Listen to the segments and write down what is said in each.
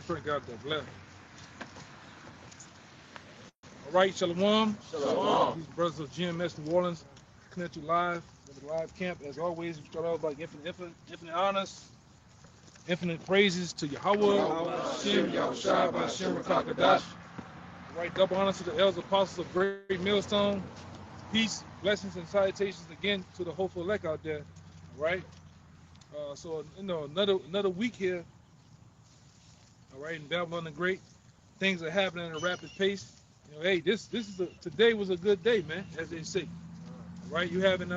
pray God that bless. All right, Shalom. Shalom. These brothers of GMS New Orleans, connect you live with the live camp. As always, we start off by infinite honors, infinite praises to Yahweh, Hashem, Yahushua, Hashem, Rakakadash. All right, double honors to the elders apostles of Great Millstone. Peace, blessings, and salutations again to the hopeful elect out there. All right. So another week here. All right, in Babylon the Great, things are happening at a rapid pace. You know, hey, today was a good day, man, as they say. All right, you having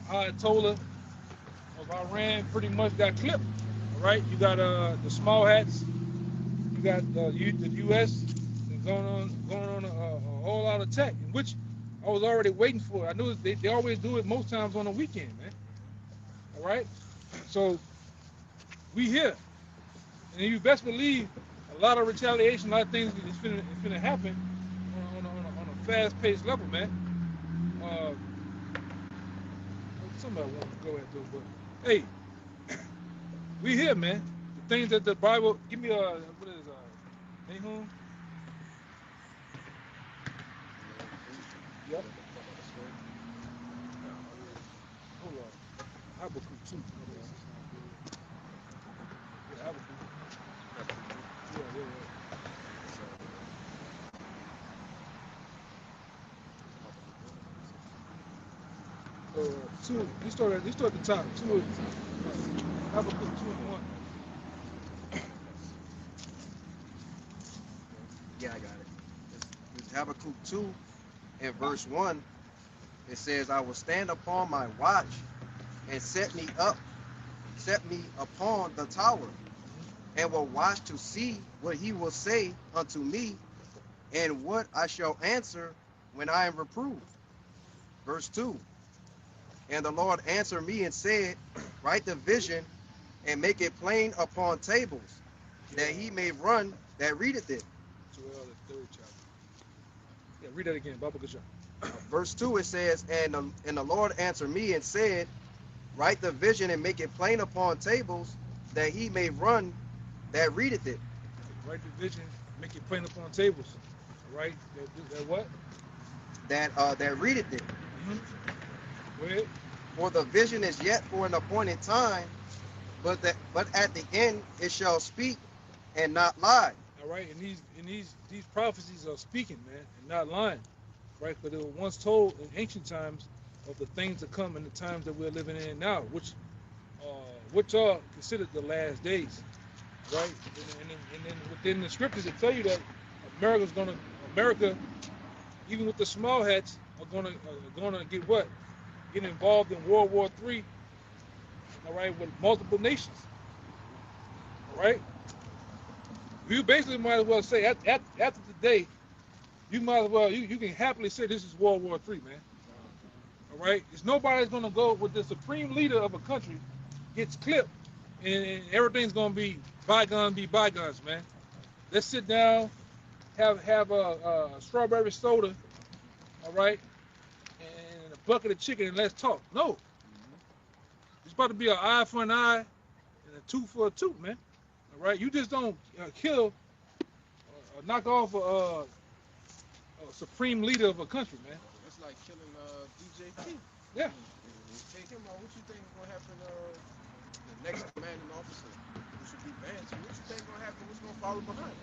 Ayatollah of Iran pretty much got clipped. All right, you got the small hats, you got the U.S. going on a all-out attack, in which I was already waiting for it. I knew they always do it most times on the weekend, man. All right, so we here, and you best believe a lot of retaliation, a lot of things is finna happen on a fast-paced level, man. Somebody wants to go at this, but hey, we here, man. The things that the Bible, give me what is Nahum? Yep. Hold on. Habakkuk 2. Yeah, Habakkuk. Yeah. Two. You start at the top. Two. Habakkuk 2:1. Yeah, I got it. It's Habakkuk 2 and verse 1. It says, I will stand upon my watch and set me upon the tower, and will watch to see what he will say unto me, and what I shall answer when I am reproved. Verse 2. And the Lord answered me and said, write the vision and make it plain upon tables, that he may run that readeth it. The third chapter. Yeah, read that again, Baba Kasha. Verse 2, it says, and the Lord answered me and said, write the vision and make it plain upon tables, that he may run that readeth it. Write the vision, make it plain upon tables. Right? That what? That readeth it. Go ahead. For the vision is yet for an appointed time, but at the end it shall speak and not lie. All right, and these prophecies are speaking, man, and not lying, right? But they were once told in ancient times of the things to come in the times that we're living in now, which are considered the last days, right? And then within the scriptures, it tell you that America, even with the small hats, are gonna get what? Get involved in World War III, all right, with multiple nations, all right? You basically might as well say, after today, you might as well, you can happily say this is World War III, man, all right? There's nobody's going to go with the supreme leader of a country gets clipped, and everything's going to be bygones, man. Let's sit down, have a strawberry soda, all right, and a bucket of chicken, and let's talk. No. It's about to be an eye for an eye and a tooth for a tooth, man. All right? You just don't kill or knock off a supreme leader of a country, man. It's like killing DJ King. Yeah. Take him out. What you think is going to happen the next commanding officer, who should be Vance? What you think is going to happen? What's going to follow behind?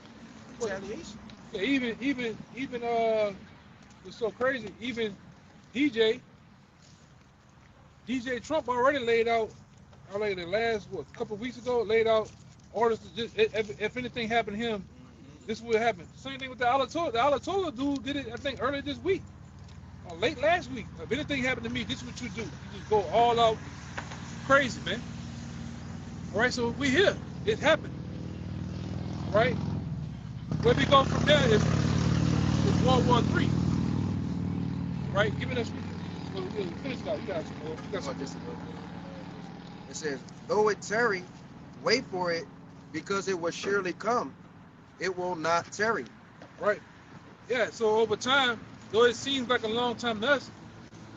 Retaliation. Yeah, even it's so crazy. Even DJ Trump already laid out, the last couple of weeks ago, laid out orders to just if anything happened to him, this will happen. Same thing with the Ayatollah. The Ayatollah dude did it, I think, earlier this week, or late last week. If anything happened to me, this is what you do. You just go all out crazy, man. All right, so we here. It happened. All right. Where we go from there is World War III. Right? Give it us. Finish that. You got some more. You got some more. It says, though it tarry, wait for it, because it will surely come. It will not tarry. Right. Yeah, so over time, though it seems like a long time to us,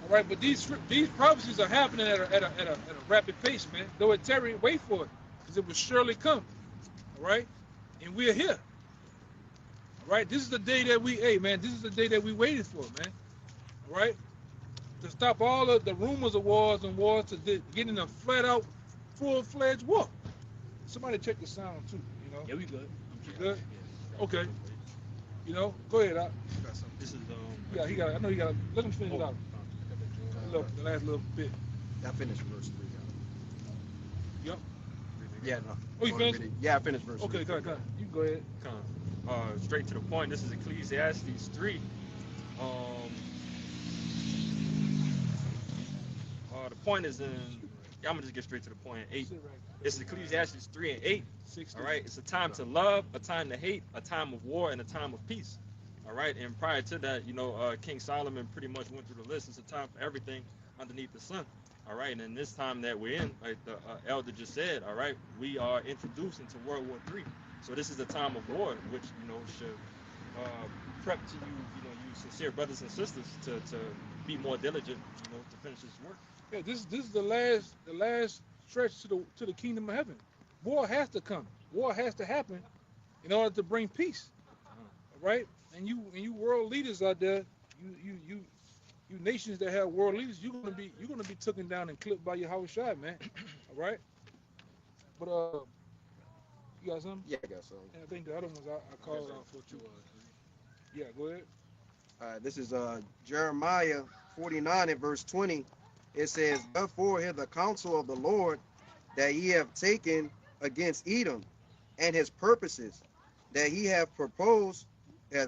all right, but these prophecies are happening at a rapid pace, man. Though it tarry, wait for it, because it will surely come. All right? and we're here. All right, this is the day that hey man, this is the day that we waited for, man. All right, to stop all of the rumors of wars and wars to get in a flat out, full-fledged war. Somebody check the sound too. You know. Yeah, we good. You good? Yeah. Okay. You know, go ahead. This is Yeah, he got. I know he got. Let him finish it out. The last little bit. I finished verse 3. Yep. Yeah, no. Oh, you finished? Yeah, I finished verse 3. Okay, go ahead. You can go ahead. straight to the point. This is Ecclesiastes 3. The point is in. I'm gonna just get straight to the point. 8. It's Ecclesiastes 3 and 8. All right. It's a time to love, a time to hate, a time of war, and a time of peace. All right. And prior to that, King Solomon pretty much went through the list. It's a time for everything underneath the sun. All right. And in this time that we're in, like the elder just said, all right, we are introduced into World War III. So this is a time of war, which should prep to you sincere brothers and sisters to be more diligent, to finish this work. Yeah, this is the last stretch to the kingdom of heaven. War has to come. War has to happen in order to bring peace. All right? And you world leaders out there, you nations that have world leaders, you're gonna be taken down and clipped by your house shot, man. All right? But you got something? Yeah, I got some. I think the other ones I called out for too. Yeah, go ahead. This is Jeremiah 49 and verse 20. It says, "Therefore hear the counsel of the Lord that ye have taken against Edom, and his purposes that he hath purposed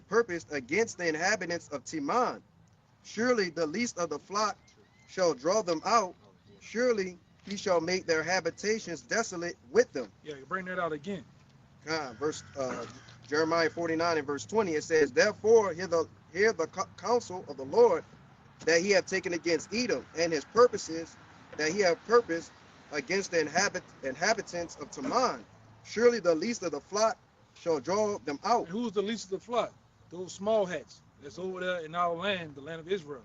purposed against the inhabitants of Teman. Surely the least of the flock shall draw them out. Surely he shall make their habitations desolate with them." Yeah, bring that out again. Jeremiah 49 and verse 20. It says, "Therefore hear the counsel of the Lord that he hath taken against Edom, and his purposes that he hath purposed against the inhabitants of Teman. Surely the least of the flock shall draw them out." And who's the least of the flock? Those small hats that's over there in our land, the land of Israel.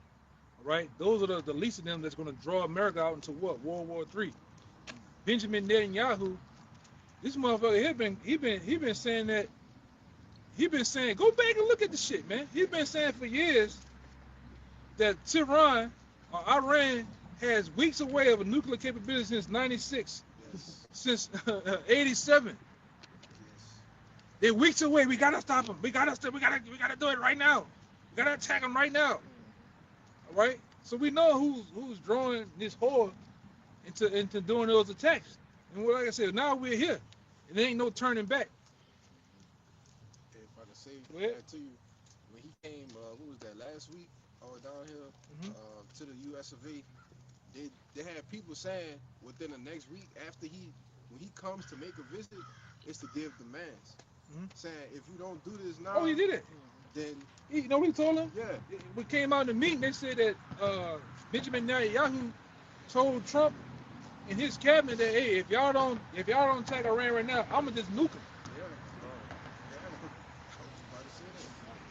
All right, those are the least of them that's going to draw America out into what? World War III. Benjamin Netanyahu, this motherfucker, he been saying that. He been saying, go back and look at the shit, man. He's been saying for years that Tehran or Iran has weeks away of a nuclear capability since '96, since '87. They're weeks away. We gotta stop them. We gotta do it right now. We gotta attack them right now. All right. So we know who's drawing this whore into doing those attacks. And like I said, now we're here, and there ain't no turning back. If I can say that to you, when he came, what was that, last week, down here to the US of A, they had people saying within the next week when he comes to make a visit, it's to give demands. Saying if you don't do this now, oh, he did it. Then you know what he told him? Yeah. We came out in the meeting. They said that Benjamin Netanyahu told Trump and his cabinet that, hey, if y'all don't attack Iran right now, I'ma just nuke them.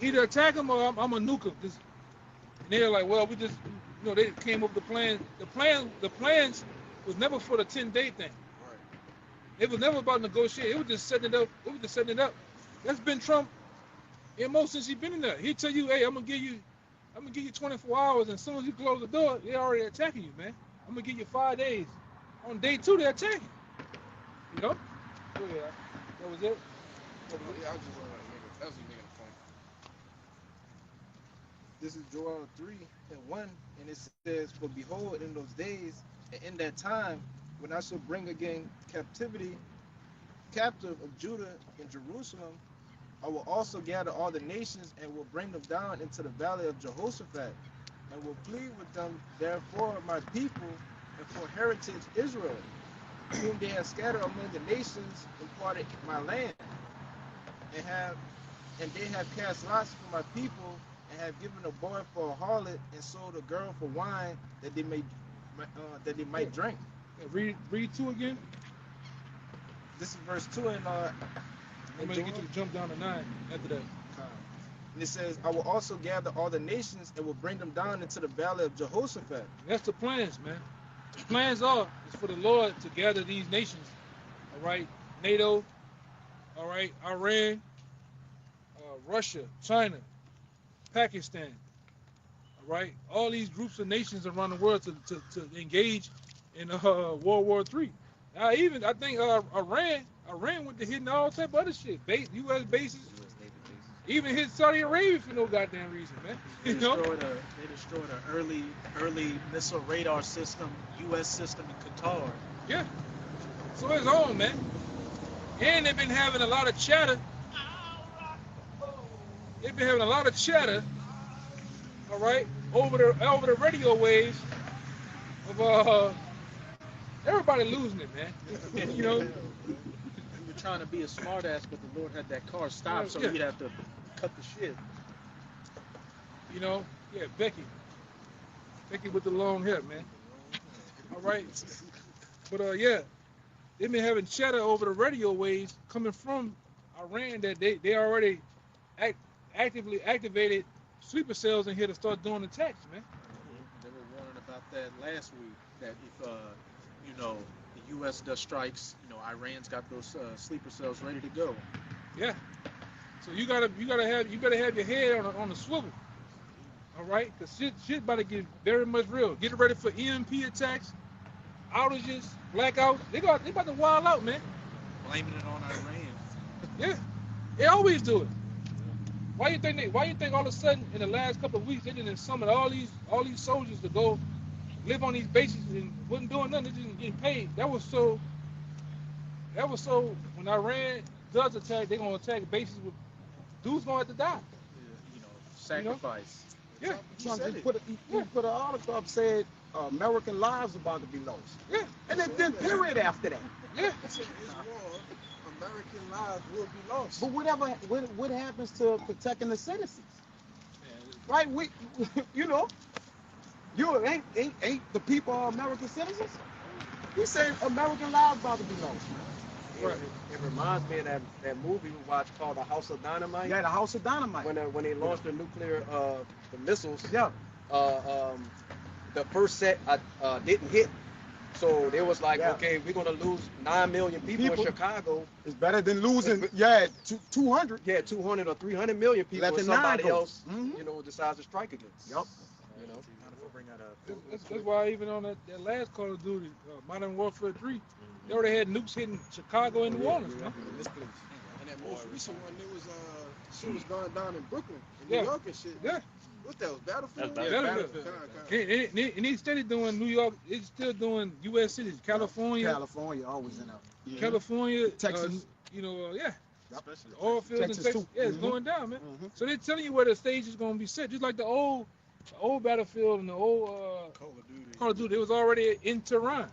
Either attack them or I'm gonna nuke them. And they're like, well, we just, they came up with the plan. The plans was never for the 10-day thing. Right. It was never about negotiating. It was just setting it up. That's been Trump MO since he's been in there. He'd tell you, hey, I'm gonna give you 24 hours, and as soon as you close the door, they're already attacking you, man. I'm gonna give you 5 days. On day 2, they're attacking. Go ahead. That was it. Yeah, I was just making a point. This is Joel 3:1, and it says, "For behold, in those days, and in that time, when I shall bring again captive of Judah and Jerusalem, I will also gather all the nations and will bring them down into the valley of Jehoshaphat, and will plead with them, therefore my people, and for heritage Israel, whom they have scattered among the nations, and parted my land, and they have cast lots for my people, and have given a boy for a harlot, and sold a girl for wine, that they might drink." Yeah, read 2 again. This is verse 2, and I'm gonna get you to jump down to 9 after that. And it says, "I will also gather all the nations and will bring them down into the valley of Jehoshaphat." And that's the plans, man. The plans is for the Lord to gather these nations. All right, NATO, all right, Iran, Russia, China, Pakistan, all right, all these groups of nations around the world to engage in World War III. I think Iran went to hitting all type of other shit, U.S. bases, even hit Saudi Arabia for no goddamn reason, man. They destroyed an early missile radar system, U.S. system in Qatar. Yeah, so it's on, man. And they've been having a lot of chatter. They've been having a lot of chatter, all right, over the radio waves of everybody losing it, man. You know. You were trying to be a smartass, but the Lord had that car stopped, so you'd have to cut the shit. You know, yeah, Becky with the long hair, man. All right, but yeah, they've been having chatter over the radio waves coming from Iran that they already actively activated sleeper cells in here to start doing attacks, man. They were warning about that last week. That if the U.S. does strikes, Iran's got those sleeper cells ready to go. Yeah. So you better have your head on the swivel. All right, cause shit about to get very much real. Get ready for EMP attacks, outages, blackouts. They about to wild out, man. Blaming it on Iran. Yeah, they always do it. Why you think all of a sudden in the last couple of weeks they didn't summon all these soldiers to go live on these bases and wasn't doing nothing, they just getting paid. That was so when Iran does attack, they're gonna attack bases with dudes gonna have to die. Sacrifice. Yeah. Trump put an article up said American lives about to be lost. Yeah. And then period after that. Yeah. It's war. American lives will be lost. But what happens to protecting the citizens? Right? Ain't the people are American citizens? He said American lives about to be lost. Right. It reminds me of that movie we watched called The House of Dynamite. Yeah, The House of Dynamite. When they launched the nuclear the missiles. Yeah. The first set didn't hit. So they was like, Yeah. okay, we're gonna lose 9 million people in Chicago. It's better than losing 200. Yeah, 200 or 300 million people. Letting Somebody 9 go. else, decides to strike against. Yep. Bring that up. That's why even on that last Call of Duty, Modern Warfare 3, they already had nukes hitting Chicago and New Orleans, man. And that most recent one, there was shit was going down in Brooklyn, in Yeah. New York and shit. Yeah. What that was, Battlefield? That's Battlefield. And he's steady doing New York. He's still doing U.S. cities, California, California always in there. California, Texas. Especially oil fields in Texas, Texas. too. Yeah, it's Mhm. going down, man. Mhm. So they're telling you where the stage is going to be set, just like the old Battlefield and the old Call of Duty. It was already in Tehran,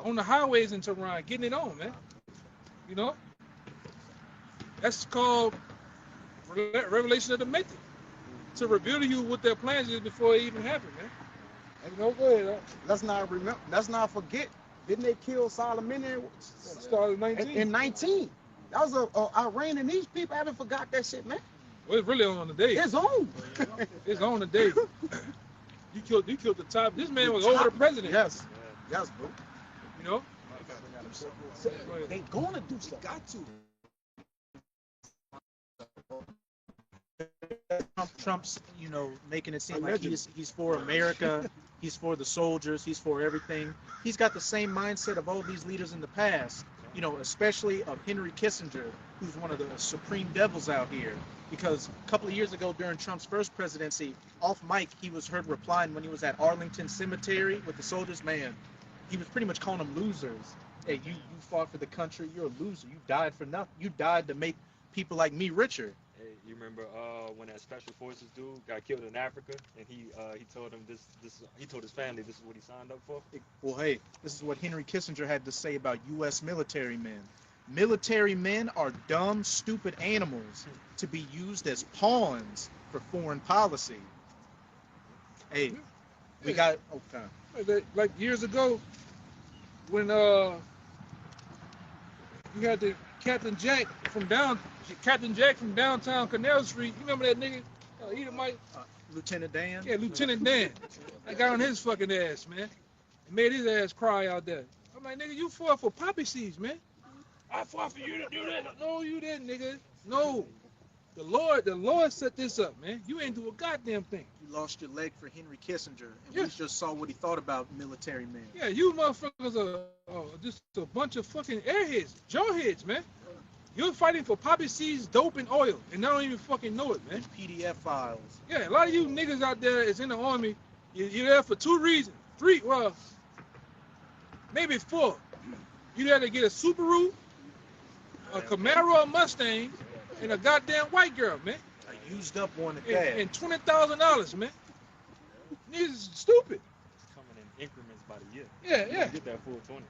on the highways in Tehran, getting it on, man. You know, that's called revelation of the Maker, to reveal to you what their plans is before it even happened, man. Go ahead. Let's not forget. Didn't they kill Soleimani Started 19. in 19? That was Iran, and these people haven't forgot that shit, man. Well, it's really on the day. It's on. It's on the day. You killed the top. This man was over the president. Yes, bro. You know. They gonna do something. Got to. Trump's, making it seem like he's for America, he's for the soldiers, he's for everything. He's got the same mindset of all these leaders in the past, especially of Henry Kissinger, who's one of the supreme devils out here. Because a couple of years ago during Trump's first presidency, off mic, he was heard replying when he was at Arlington Cemetery with the soldiers. Man, he was pretty much calling them losers. Hey, you fought for the country, you're a loser. You died for nothing. You died to make people like me richer. Hey, you remember when that special forces dude got killed in Africa, and he told him he told his family this is what he signed up for. Well, hey, this is what Henry Kissinger had to say about U.S. military men. Military men are dumb, stupid animals to be used as pawns for foreign policy. Hey, we got Like years ago, when you had the Captain Jack from downtown Canal Street. You remember that nigga? Edomite? Lieutenant Dan. Yeah, Lieutenant Dan. I got on his fucking ass, man. And made his ass cry out there. I'm like, nigga, you fought for poppy seeds, man. I fought for you to do that. No, you didn't, nigga. No. The Lord set this up, man. You ain't do a goddamn thing. You lost your leg for Henry Kissinger, and Yeah. we just saw what he thought about military men. Yeah, you motherfuckers are just a bunch of fucking airheads, jawheads, man. You're fighting for poppy seeds, dope, and oil, and I don't even fucking know it, man. PDF files. Yeah, a lot of you niggas out there is in the army. You're there for 2 reasons. 3, well, maybe 4. You had to get a Subaru, a Camaro, a Mustang, and a goddamn white girl, man. I used up one of that. And $20,000, man. Niggas is stupid. Coming in increments by the year. Yeah, You yeah. get that full 20.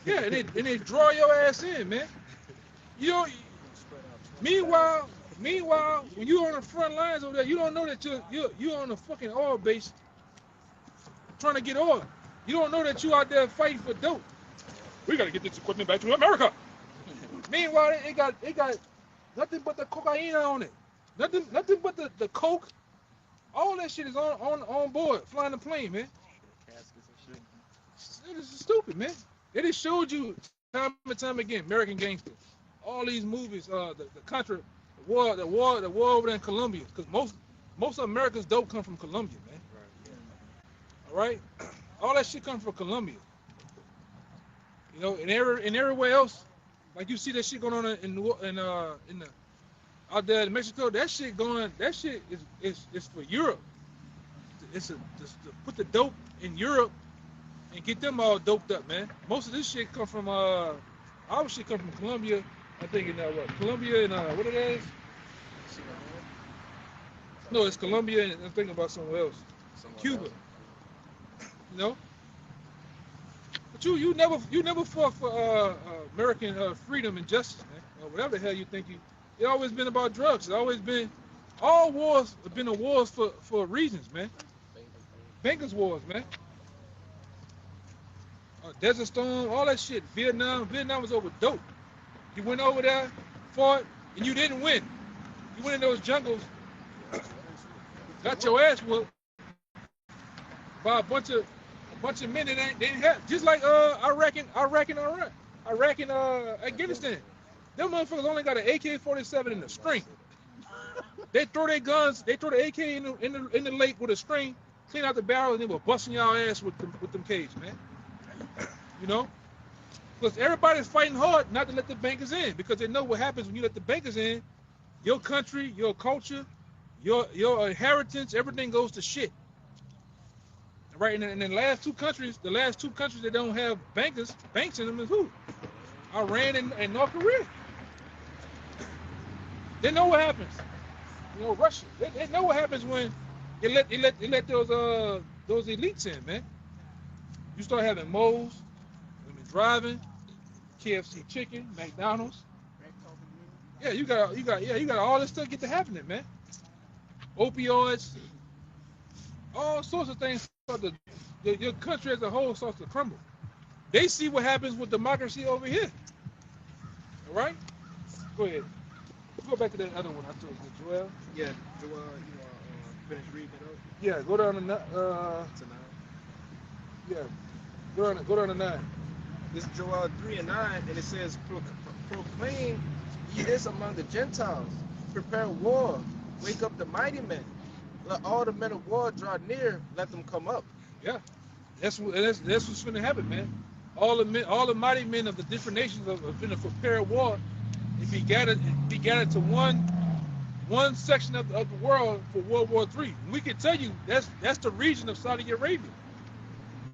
Yeah, and they draw your ass in, man. You know, meanwhile, when you on the front lines over there, you don't know that you're on a fucking oil base trying to get oil. You don't know that you out there fighting for dope. We gotta get this equipment back to America. Meanwhile, it got nothing but the cocaine on it. Nothing but the coke. All that shit is on board, flying the plane, man. Caskets and shit. This is stupid, man. They just showed you time and time again, American Gangster. All these movies, the Contra, the war over there in Colombia, because most of America's dope come from Colombia, man. All right, all that shit comes from Colombia. You know, and everywhere else, like you see that shit going on in the out there in Mexico. That shit is for Europe. It's to put the dope in Europe and get them all doped up, man. Most of this shit come from our shit come from Colombia. I think in Colombia and what it is? No, it's Colombia and I'm thinking about somewhere else. Cuba. You know? But you never fought for American freedom and justice, man. Or whatever the hell you think it's always been about drugs. It's always been all wars have been wars for reasons, man. Bankers wars, man. Desert Storm, all that shit. Vietnam was over dope. You went over there, fought, and you didn't win. You went in those jungles, got your ass whooped by a bunch of men that didn't have. Just like Iraq and Afghanistan. Them motherfuckers only got an AK-47 in the string. They throw their guns, they throw the AK in the lake with a string, clean out the barrel, and they were busting y'all ass with them cages, man. You know? Because everybody's fighting hard not to let the bankers in, because they know what happens when you let the bankers in. Your country, your culture, your inheritance, everything goes to shit. Right? And the last two countries that don't have banks in them is who? Iran and North Korea. They know what happens. You know, Russia. They know what happens when you let those elites in, man. You start having moles, women driving, KFC chicken, McDonald's. Yeah, you got all this stuff get to happening, man. Opioids, all sorts of things. Your country as a whole starts to crumble. They see what happens with democracy over here. All right, go ahead. Go back to that other one I told you, Joel. Yeah, Joel, you finish reading it up? Yeah, go down to 9. Yeah, go down to 9. This is Joel 3 and 9, and it says, proclaim ye this among the Gentiles, prepare war, wake up the mighty men, let all the men of war draw near, let them come up. Yeah, that's what's going to happen, man. All the mighty men of the different nations have been to prepare war and be gathered to one section of the world for World War III. And we can tell you that's the region of Saudi Arabia.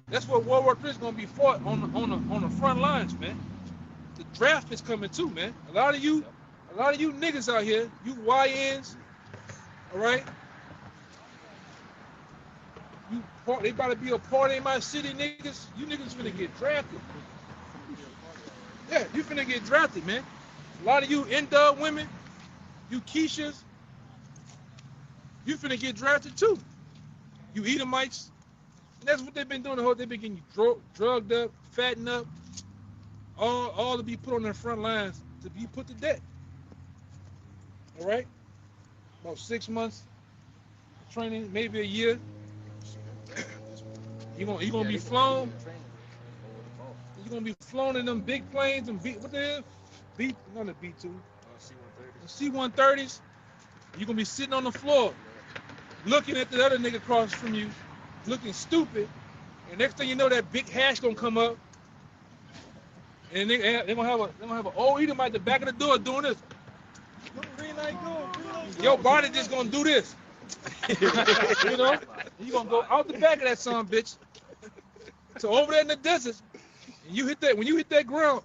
That's where World War III is going to be fought on the front lines, man. The draft is coming too, man. A lot of you niggas out here, you YNs, all right? They about to be a part of my city, niggas. You niggas finna get drafted. Yeah, you finna get drafted, man. A lot of you N-Dub women, you Keishas, you finna get drafted too. You Edomites. And that's what they've been doing the whole. They've been getting you drugged up, fattened up, all to be put on their front lines to be put to death. All right, about 6 months of training, maybe a year. You're gonna be flown. You're gonna be flown in them big planes and what the hell? B, not a B2, C-130. C-130s. You're gonna be sitting on the floor, looking at the other nigga across from you, looking stupid. And next thing you know, that big hash gonna come up, and they're gonna have an old Edom at the back of the door doing this. Green light go. Your body just gonna do this. You know, you gonna go out the back of that son bitch. So over there in the desert, and you hit that when you hit that ground,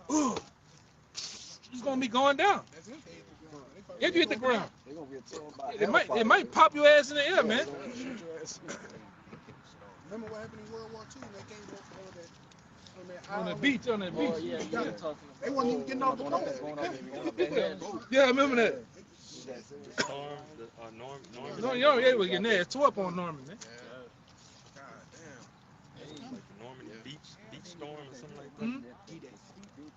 it's gonna be going down. If you hit the ground, They're gonna get told by it might pop your ass in the air, man. Remember what happened in World War II? They came over for all that. On the beach, on that beach. Oh yeah, yeah. They wasn't even getting off the boat. Yeah, I remember that. Storm, Norm. No, yo, yeah, was getting there. It's tore up on Norman, man. God damn. Like the Norman beach storm or something like that. Mm-hmm.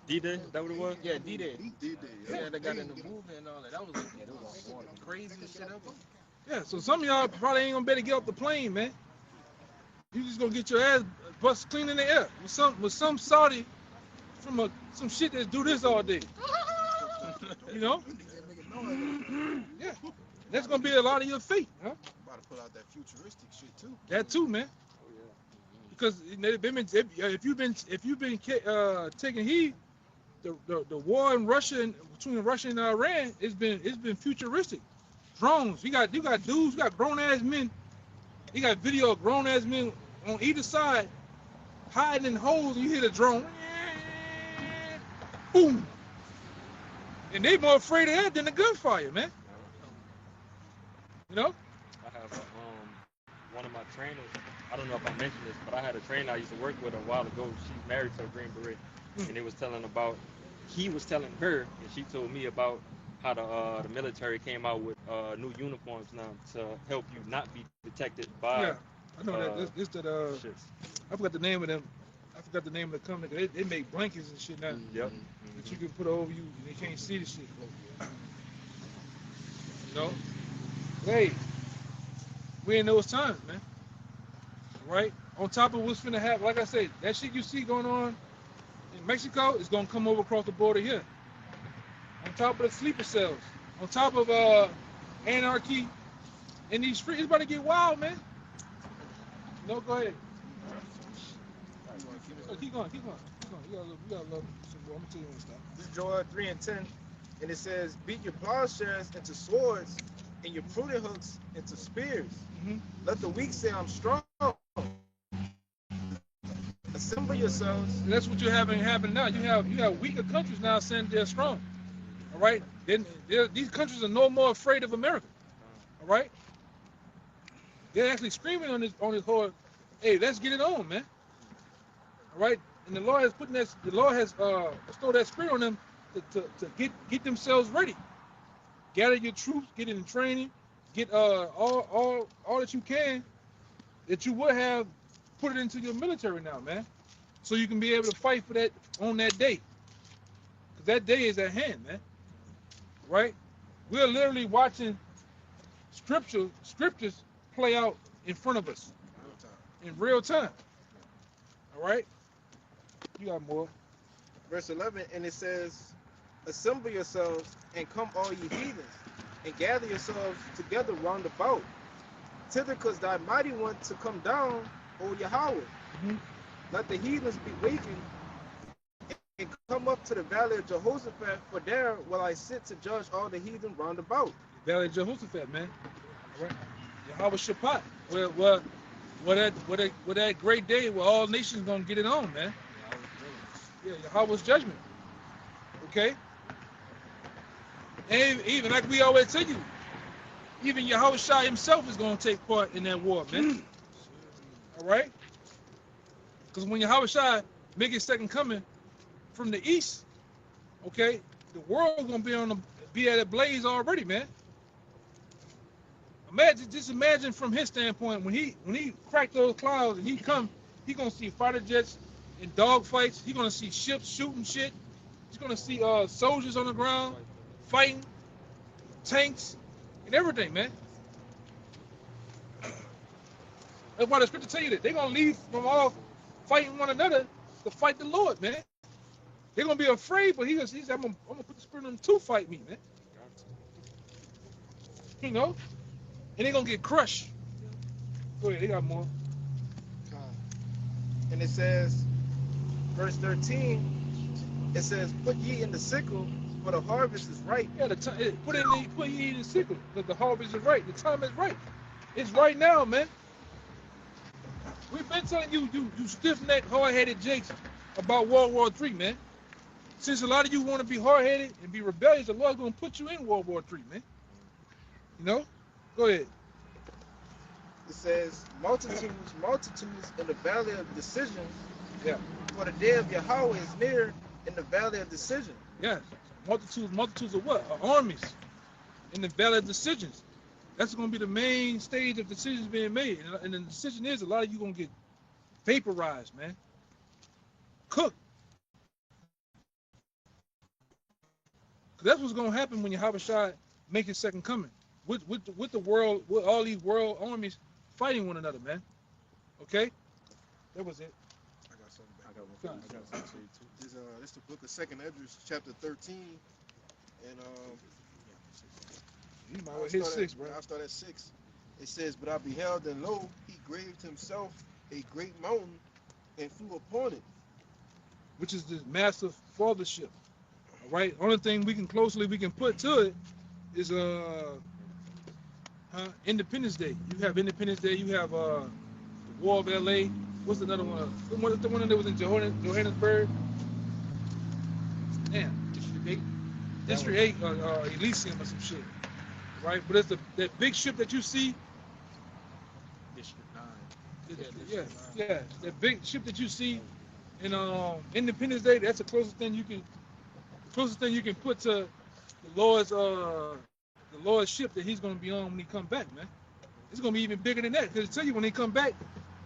D-Day, is that what it was? Yeah, D-Day. D-Day. Yeah, they got in the movie and all that. That was like the craziest shit ever. Yeah, so some of y'all probably ain't gonna better get off the plane, man. You just gonna get your ass bust clean in the air with some Saudi from some shit that do this all day. You know? Yeah. That's gonna be a lot of your fate, huh? About to pull out that futuristic shit too. That too, man. Because if you've been taking heed, the war in Russia between Russia and Iran, it's been futuristic. Drones, you got dudes, you got grown ass men. You got video of grown ass men on either side hiding in holes, and you hear the drone, boom, and they more afraid of that than the gunfire, man. You know? I have one of my trainers. I don't know if I mentioned this, but I had a trainer I used to work with a while ago. She's married to a Green Beret, and he was telling her, and she told me about how the military came out with new uniforms now to help you not be detected by. Yeah, I know that. I forgot the name of them. I forgot the name of the company. They make blankets and shit now. Yep. That you can put over you, and they can't see the shit. You know? Hey, we in those times, man. Right? On top of what's finna happen, like I said, that shit you see going on in Mexico is gonna come over across the border here. On top of the sleeper cells, on top of anarchy in these streets, it's about to get wild, man. No, go ahead. Keep going. You gotta love some more. I'm gonna tell you when to stop. This is Joel 3:10, and it says, "Beat your plowshares into swords, and your pruning hooks into spears. Mm-hmm. Let the weak say, I'm strong. Assemble yourselves." And that's what you're having happen now. You have weaker countries now saying they're strong. All right. Then these countries are no more afraid of America. All right. They're actually screaming on this whole, hey, let's get it on, man. All right. And the Lord has bestowed that spirit on them to get themselves ready. Gather your troops, get in training, get all that you can that you would have, put it into your military now, man. So you can be able to fight for that on that day. Because that day is at hand, man. Right? We're literally watching scriptures play out in front of us in real time. All right? You got more. Verse 11, and it says, "Assemble yourselves and come all ye heathens, and gather yourselves together round about, thither cause thy mighty one to come down, O Yahweh. Mm-hmm. Let the heathens be wakened, and come up to the valley of Jehoshaphat, for there will I sit to judge all the heathen round about." Valley of Jehoshaphat, man. All right? Yahweh Shabbat. Where that great day where all nations gonna get it on, man. Yeah, Yahweh's judgment. Okay? And even like we always tell you, even Yahweh Shai himself is gonna take part in that war, man. All right? Because when Yahweh Shai make his second coming from the east, okay, the world's gonna be at a blaze already, man. Imagine from his standpoint, when he cracked those clouds and he gonna see fighter jets and dog fights. He's gonna see ships shooting shit. He's gonna see soldiers on the ground fighting, tanks, and everything, man. That's why the scripture tell you that they're gonna leave from all fighting one another to fight the Lord, man. They're gonna be afraid, but he said, I'm gonna put the spirit in them to fight me, man. You know, and they're gonna get crushed. Go ahead, they got more. And it says, verse 13, it says, put ye in the sickle, for the harvest is ripe. Yeah, put ye in the sickle, because the harvest is right. The time is right. It's right now, man. We've been telling you, you stiff-necked, hard-headed jakes about World War III, man. Since a lot of you want to be hard-headed and be rebellious, the Lord's gonna put you in World War III, man. You know? Go ahead. It says, multitudes, multitudes in the valley of decision. Yeah. For the day of Yahweh is near in the valley of decision. Yes. Multitudes of what? Armies in the valley of decisions. That's going to be the main stage of decisions being made. And the decision is a lot of you going to get vaporized, man. Cooked. That's what's going to happen when Yahushua make his second coming. With the world, with all these world armies fighting one another, man. Okay? That was it. I got something back. I got something too. This is the book of 2nd Esdras, chapter 13. And you might well hit 6, bro. I'll start at 6. It says, but I beheld, and lo, he graved himself a great mountain and flew upon it. Which is this massive fathership. All right? Only thing we can put to it is Independence Day. You have Independence Day. You have the War of LA. What's another one? The one that was in Johannesburg. Damn. District 8 Elysium or some shit. Right? But it's that big ship that you see. District 9. Yeah. That big ship that you see in Independence Day. That's the closest thing you can put to the Lord's ship that he's going to be on when he come back, man. It's going to be even bigger than that. Because I tell you, when they come back,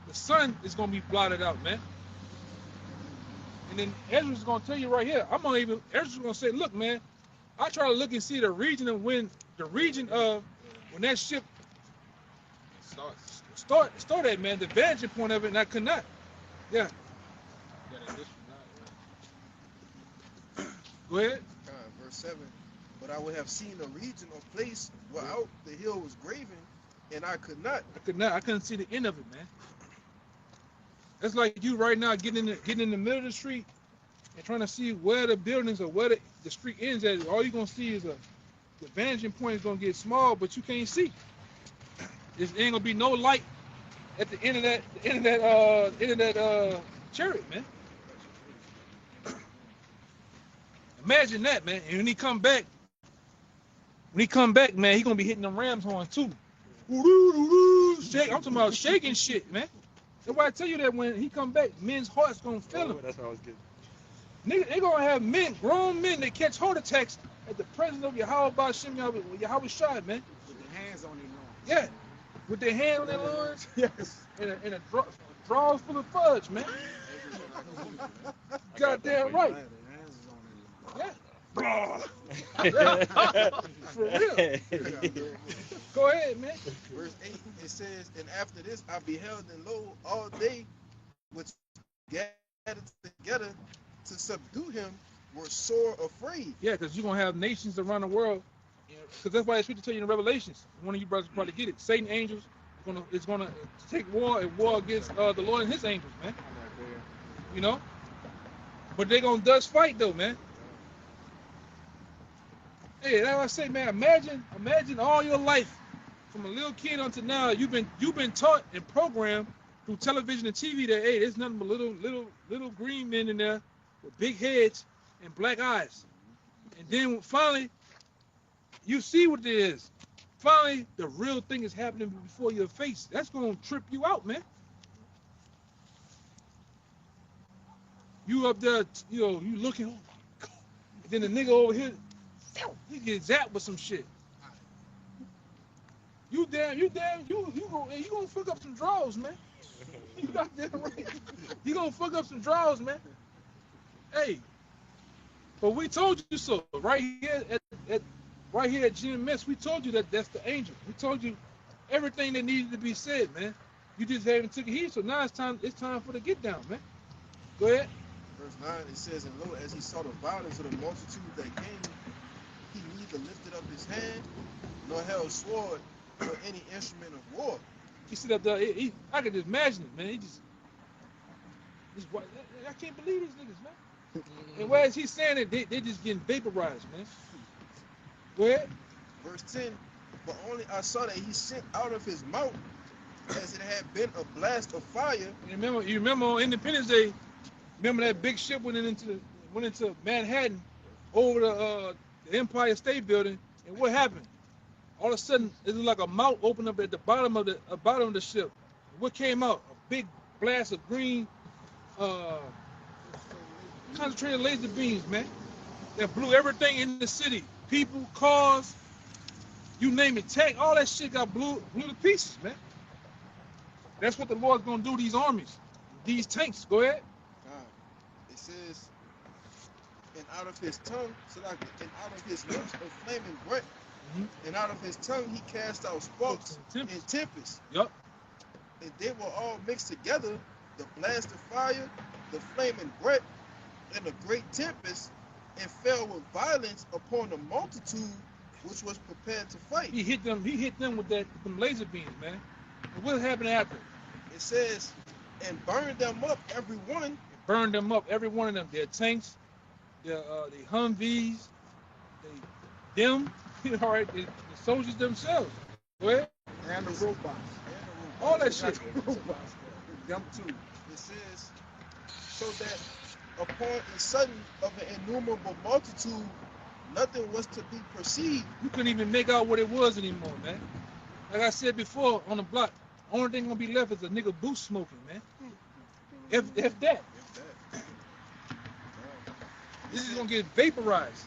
the sun is going to be blotted out, man. And then Ezra's going to tell you right here. Ezra's going to say, look, man, I try to look and see the region of when that ship start at, man, the vantage point of it, and I could not. Yeah. Go ahead. Verse 7. But I would have seen a region or place whereout the hill was graven, and I could not. I couldn't see the end of it, man. That's like you right now getting in the middle of the street and trying to see where the buildings or where the street ends at. All you're gonna see is the vantage point is gonna get small, but you can't see. There ain't gonna be no light at the end of that chariot, man. Imagine that, man. And when he come back, man, he gonna be hitting them Rams horns too. I'm talking about shaking shit, man. That's why I tell you that when he come back, men's hearts gonna feel him. That's what I was getting. Nigga, they gonna have grown men that catch heart attacks at the presence of Yahweh Ba'Shem Yahweh Shai, man. With their hands on their loins. Yeah, with their hand on their loins. Yes. And a drawers full of fudge, man. Goddamn right. Their hands is on their loins. Yeah. For real. Go ahead, man. Verse 8, it says, and after this I beheld, and lo, all they which gathered together to subdue him were sore afraid. Yeah, because you're going to have nations around the world. Because that's why it's scripture tell you in Revelations. One of you brothers probably get it. Satan angels is going to take war against the Lord and his angels, man. You know? But they're going to thus fight, though, man. Hey, that's what I say, man. Imagine all your life, from a little kid until now, you've been taught and programmed through television and TV that hey, there's nothing but little green men in there with big heads and black eyes. And then finally, you see what it is. Finally, the real thing is happening before your face. That's gonna trip you out, man. You up there, you looking, oh my God. Then the nigga over here, he get zapped with some shit. You gonna fuck up some draws, man. You got that right. You gonna fuck up some draws, man. Hey, but we told you so. Right here at GMS, we told you that that's the angel. We told you everything that needed to be said, man. You just haven't took heed, so now it's time for the get down, man. Go ahead. Verse 9, it says, and lo, as he saw the violence of the multitude that came, he neither lifted up his hand, nor held sword, nor any instrument of war. He sit up there. I could just imagine it, man. I can't believe these niggas, man. And whereas he's saying it, they just getting vaporized, man. Go ahead. Verse 10, but only I saw that he sent out of his mouth as it had been a blast of fire. You remember on Independence Day, remember that big ship went into Manhattan over the Empire State Building, and what happened? All of a sudden, it was like a mouth opened up at the bottom of the ship. What came out? A big blast of green, concentrated laser beams, man. That blew everything in the city. People, cars, you name it, tank, all that shit got blew to pieces, man. That's what the Lord's gonna do to these armies, these tanks. Go ahead. It says, and out of his tongue, and out of his lips a flaming breath, and out of his tongue he cast out sparks and tempests. Yup. And they were all mixed together, the blast of fire, the flaming breath, and a great tempest, and fell with violence upon the multitude which was prepared to fight. He hit them with them laser beams, man. And what happened after? It says, and burned them up, every one. It burned them up, every one of them. Their tanks, their Humvees, them, all right, the soldiers themselves. Go ahead. And the robots. All that shit. Them too. It says, so that upon a sudden of an innumerable multitude, nothing was to be perceived. You couldn't even make out what it was anymore, man. Like I said before, on the block, only thing gonna be left is a nigga booth smoking, man. If that. This is gonna get vaporized.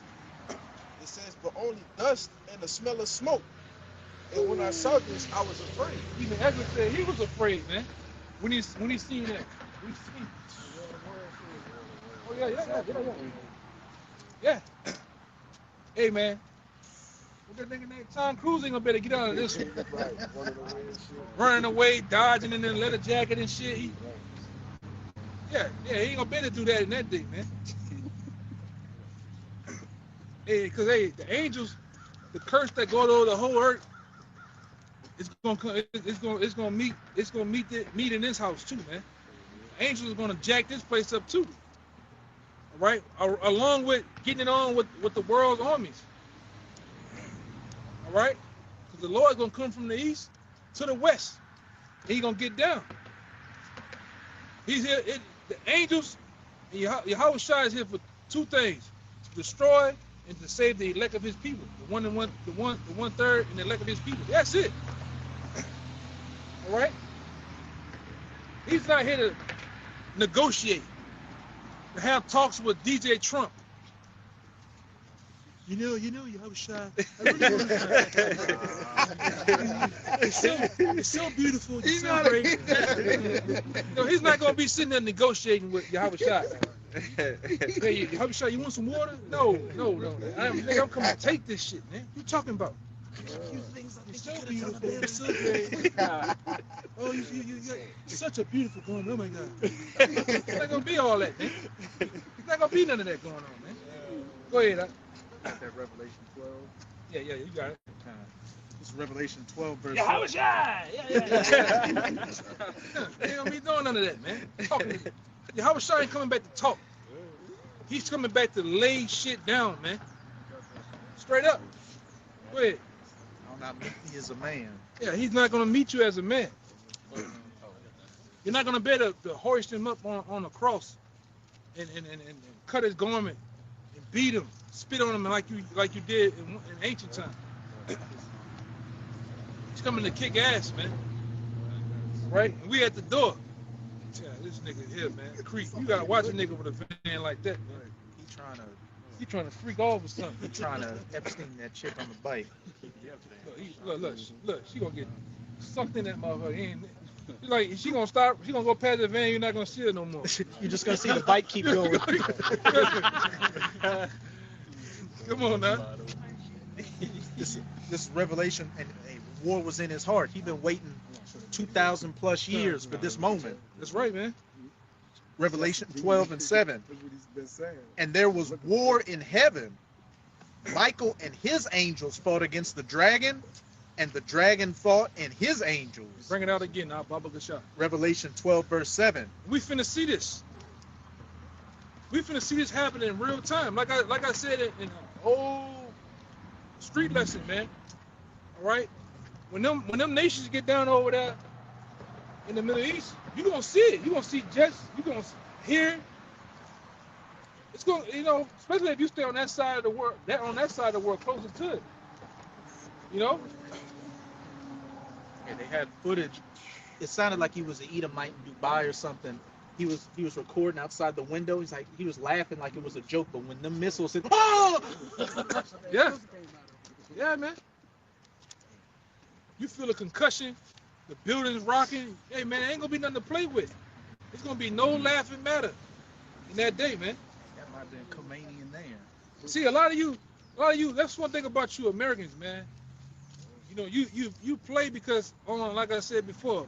It says, but only dust and the smell of smoke. And when I saw this, I was afraid. Even Ezra said he was afraid, man. When he seen that. Oh yeah. Hey man. What that nigga named Tom Cruise ain't gonna better get out of this one. Running away, dodging in the leather jacket and shit. He ain't gonna better do that in that thing, man. Hey, cause the angels, the curse that goes over the whole earth, it's gonna meet in this house too, man. The angels are gonna jack this place up too. All right, along with getting it on with the world's armies. All right, because the Lord's gonna come from the east to the west. He's gonna get down. He's here. The angels, and Yahweh Shai is here for two things: to destroy and to save the elect of His people. The one third, and the elect of His people. That's it. All right. He's not here to negotiate, to have talks with DJ Trump. You know, Yahweh Shai. It's so beautiful. It's so great. No, he's not gonna be sitting there negotiating with Yahweh Shai. Hey, Yahweh Shai, you want some water? No. I'm coming to take this shit, man. What you talking about? It's so beautiful. It's so great. Oh, you're such a beautiful woman. Oh my God. It's not gonna be all that, man. It's not gonna be none of that going on, man. Go ahead. That Revelation 12. Yeah, you got it. This is Revelation 12 verse. Yahweh Shai. Yeah. They ain't gonna be doing none of that, man. Yahweh Shai ain't coming back to talk. He's coming back to lay shit down, man. Straight up. Go ahead. I'll not meet thee as a man. Yeah, he's not gonna meet you as a man. You're not gonna be able to hoist him up on a cross and cut his garment and beat him, spit on him like you did in ancient times. He's coming to kick ass, man. Right? And we at the door. Yeah, this nigga here, man. Creep. You gotta watch a nigga with a van like that, man. He trying to freak off or something. He trying to Epstein that chick on the bike. Look, she gonna get sucked in that motherfucker. Like, she gonna stop, she gonna go past the van, you're not gonna see her no more. You're just gonna see the bike keep going. Come on now. This revelation, and a war was in his heart. He's been waiting 2,000 plus years for this moment. That's right, man. Revelation 12 and 7. That's what he's been saying. And there was war in heaven. Michael and his angels fought against the dragon, and the dragon fought and his angels. Bring it out again now, Baba Gashah. Revelation 12 verse 7. We finna see this. We finna see this happen in real time. Like I said in a whole street lesson, man. All right. When them nations get down over there in the Middle East, you gonna see it. You gonna see jets. You gonna hear. It's gonna, especially if you stay on that side of the world, closer to it. Yeah, they had footage. It sounded like he was an Edomite in Dubai or something. He was recording outside the window. He was laughing like it was a joke. But when the missiles hit, oh! Yeah, man. You feel a concussion, the building's rocking. Hey, man, it ain't gonna be nothing to play with. It's gonna be no laughing matter in that day, man. That might have been Khomeini in there. See, a lot of you. That's one thing about you Americans, man. You play because like I said before,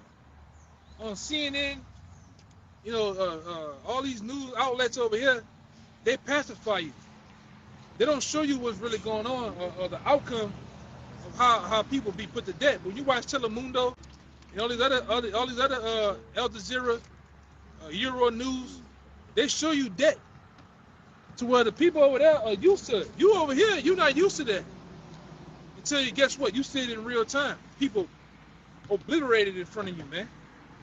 on CNN, all these news outlets over here, they pacify you. They don't show you what's really going on or the outcome of how people be put to death. When you watch Telemundo and all these other Al Jazeera, Euro News, they show you death to where the people over there are used to it. You over here, you're not used to that. Until you guess what? You see it in real time. People obliterated in front of you, man.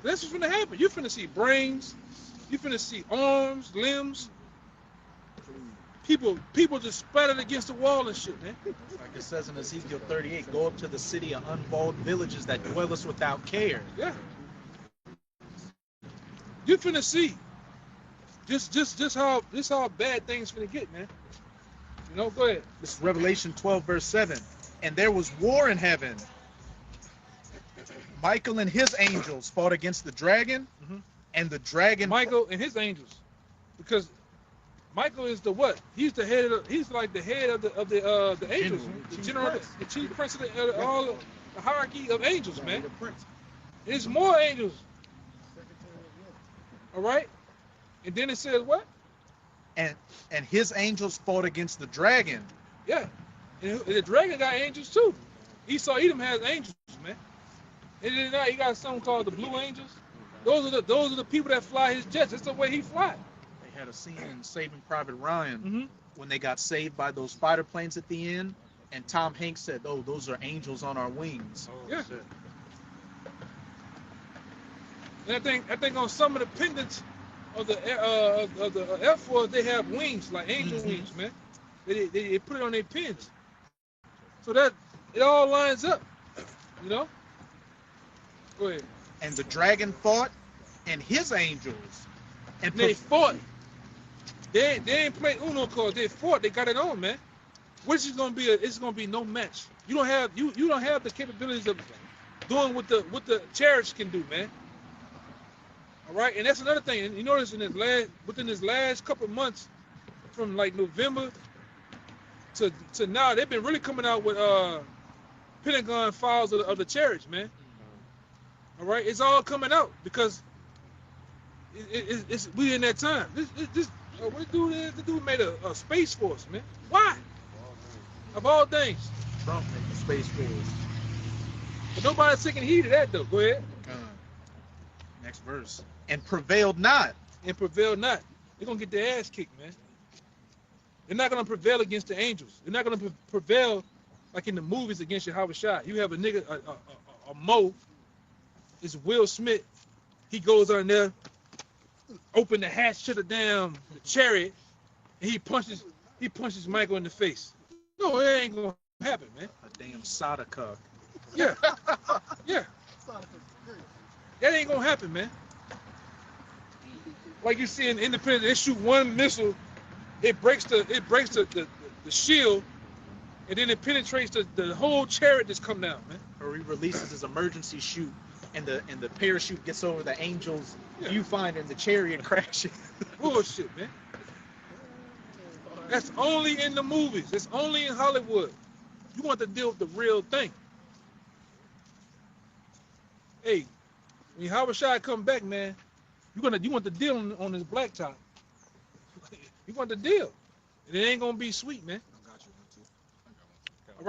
That's what's gonna happen. You're finna see brains. You're finna see arms, limbs. People just splattered against the wall and shit, man. Like it says in Ezekiel 38, go up to the city of unwalled villages that dwelleth without care. Yeah. You're finna see just how bad things finna get, man. Go ahead. This is Revelation 12 verse 7. And there was war in heaven. Michael and his angels fought against the dragon, and the dragon. Michael and his angels, because Michael is the what? He's the head of. He's like the head of the angels, the chief prince of all the hierarchy of angels, man. There's more angels. All right, and then it says what? And his angels fought against the dragon. Yeah, and the dragon got angels too. Esau Edom has angels, man. And then he got something called the Blue Angels. Those are the people that fly his jets. That's the way he fly. They had a scene in Saving Private Ryan when they got saved by those fighter planes at the end, and Tom Hanks said, "Oh, those are angels on our wings." Oh, yeah. Shit. And I think on some of the pendants of the Air Force, they have wings like angel wings, man. They put it on their pins, so that it all lines up, Go ahead. And the dragon fought, and his angels, and they fought. They ain't played Uno cards. They fought. They got it on, man. Which is gonna be it's gonna be no match. You don't have the capabilities of doing what the chariots can do, man. All right, and that's another thing. And you notice within this last couple of months, from like November to now, they've been really coming out with Pentagon files of the chariots, man. All right, it's all coming out because we in that time. What the dude made a space force, man. Why? Of all things. Trump made the space force. But nobody's taking heed of that though. Go ahead. Next verse. And prevailed not. And prevailed not. They're gonna get their ass kicked, man. They're not gonna prevail against the angels. They're not gonna prevail like in the movies against Yahweh Shai. You have a nigga, a Mo. It's Will Smith. He goes on there, open the hatch to the damn chariot, and he punches Michael in the face. No, it ain't gonna happen, man. A damn soda cup. Yeah, yeah. That ain't gonna happen, man. Like you see in Independence, they shoot one missile, it breaks the shield, and then it penetrates the whole chariot that's come down, man. Or he releases his emergency chute. And the parachute gets over the angels viewfinder and the chariot crashes. Bullshit, man. That's only in the movies. It's only in Hollywood. You want to deal with the real thing. Hey, when Yahweh Shai come back, man, You want the deal on this blacktop. You want the deal. And it ain't gonna be sweet, man. I got you one too. I got one too. All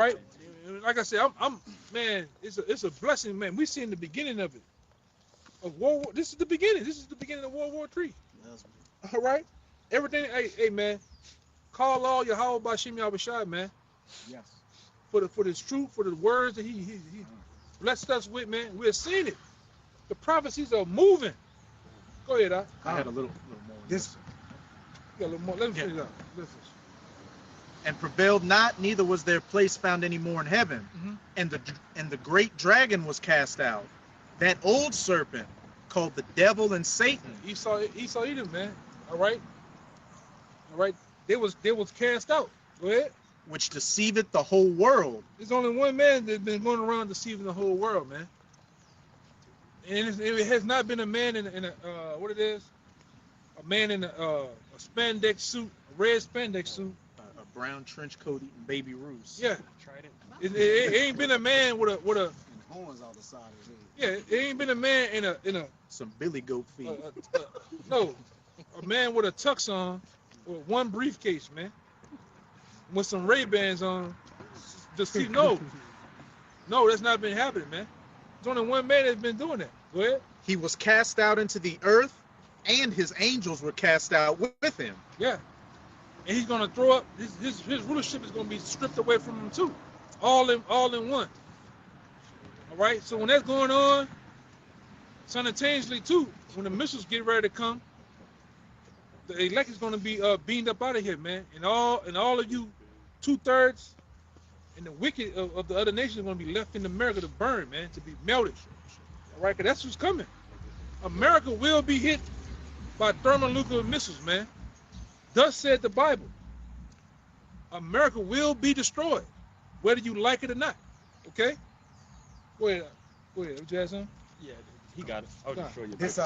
right. Like I said, I'm man. It's a blessing, man. We seeing the beginning of it. Of World War. This is the beginning. This is the beginning of World War III. All right. Everything. Hey, man. Call all your Yahweh Bashim Yahushai, man. Yes. For this truth, for the words that he blessed us with, man. We're seeing it. The prophecies are moving. Go ahead, I had a little more. This You got a little more. Let me finish out. Listen. And prevailed not, neither was their place found any more in heaven. Mm-hmm. And the great dragon was cast out, that old serpent called the devil and Satan. Esau Edom, man. All right. They was cast out. Go ahead. Which deceiveth the whole world. There's only one man that's been going around deceiving the whole world, man. And it has not been a man in a what it is, a man in a spandex suit, a red spandex suit. A brown trench coat eating baby Ruths. Yeah. Tried it. It ain't been a man with a and horns out the side of his head. yeah. It ain't been a man in a Some billy goat feet. no, a man with a tux on, with one briefcase, man, with some Ray-Bans on. Just see, no, that's not been happening, man. There's only one man that's been doing that. Go ahead. He was cast out into the earth, and his angels were cast out with him. Yeah. And he's gonna throw up his rulership is gonna be stripped away from him too. All in one. All right. So when that's going on, simultaneously too, when the missiles get ready to come, the elect is gonna be beamed up out of here, man. And all of you 2/3 and the wicked of the other nations are gonna be left in America to burn, man, to be melted. All right, 'cause that's what's coming. America will be hit by thermonuclear missiles, man. Thus said the Bible. America will be destroyed, whether you like it or not. Okay? Go ahead. What you had something? Yeah, he got it. I'll just show you. This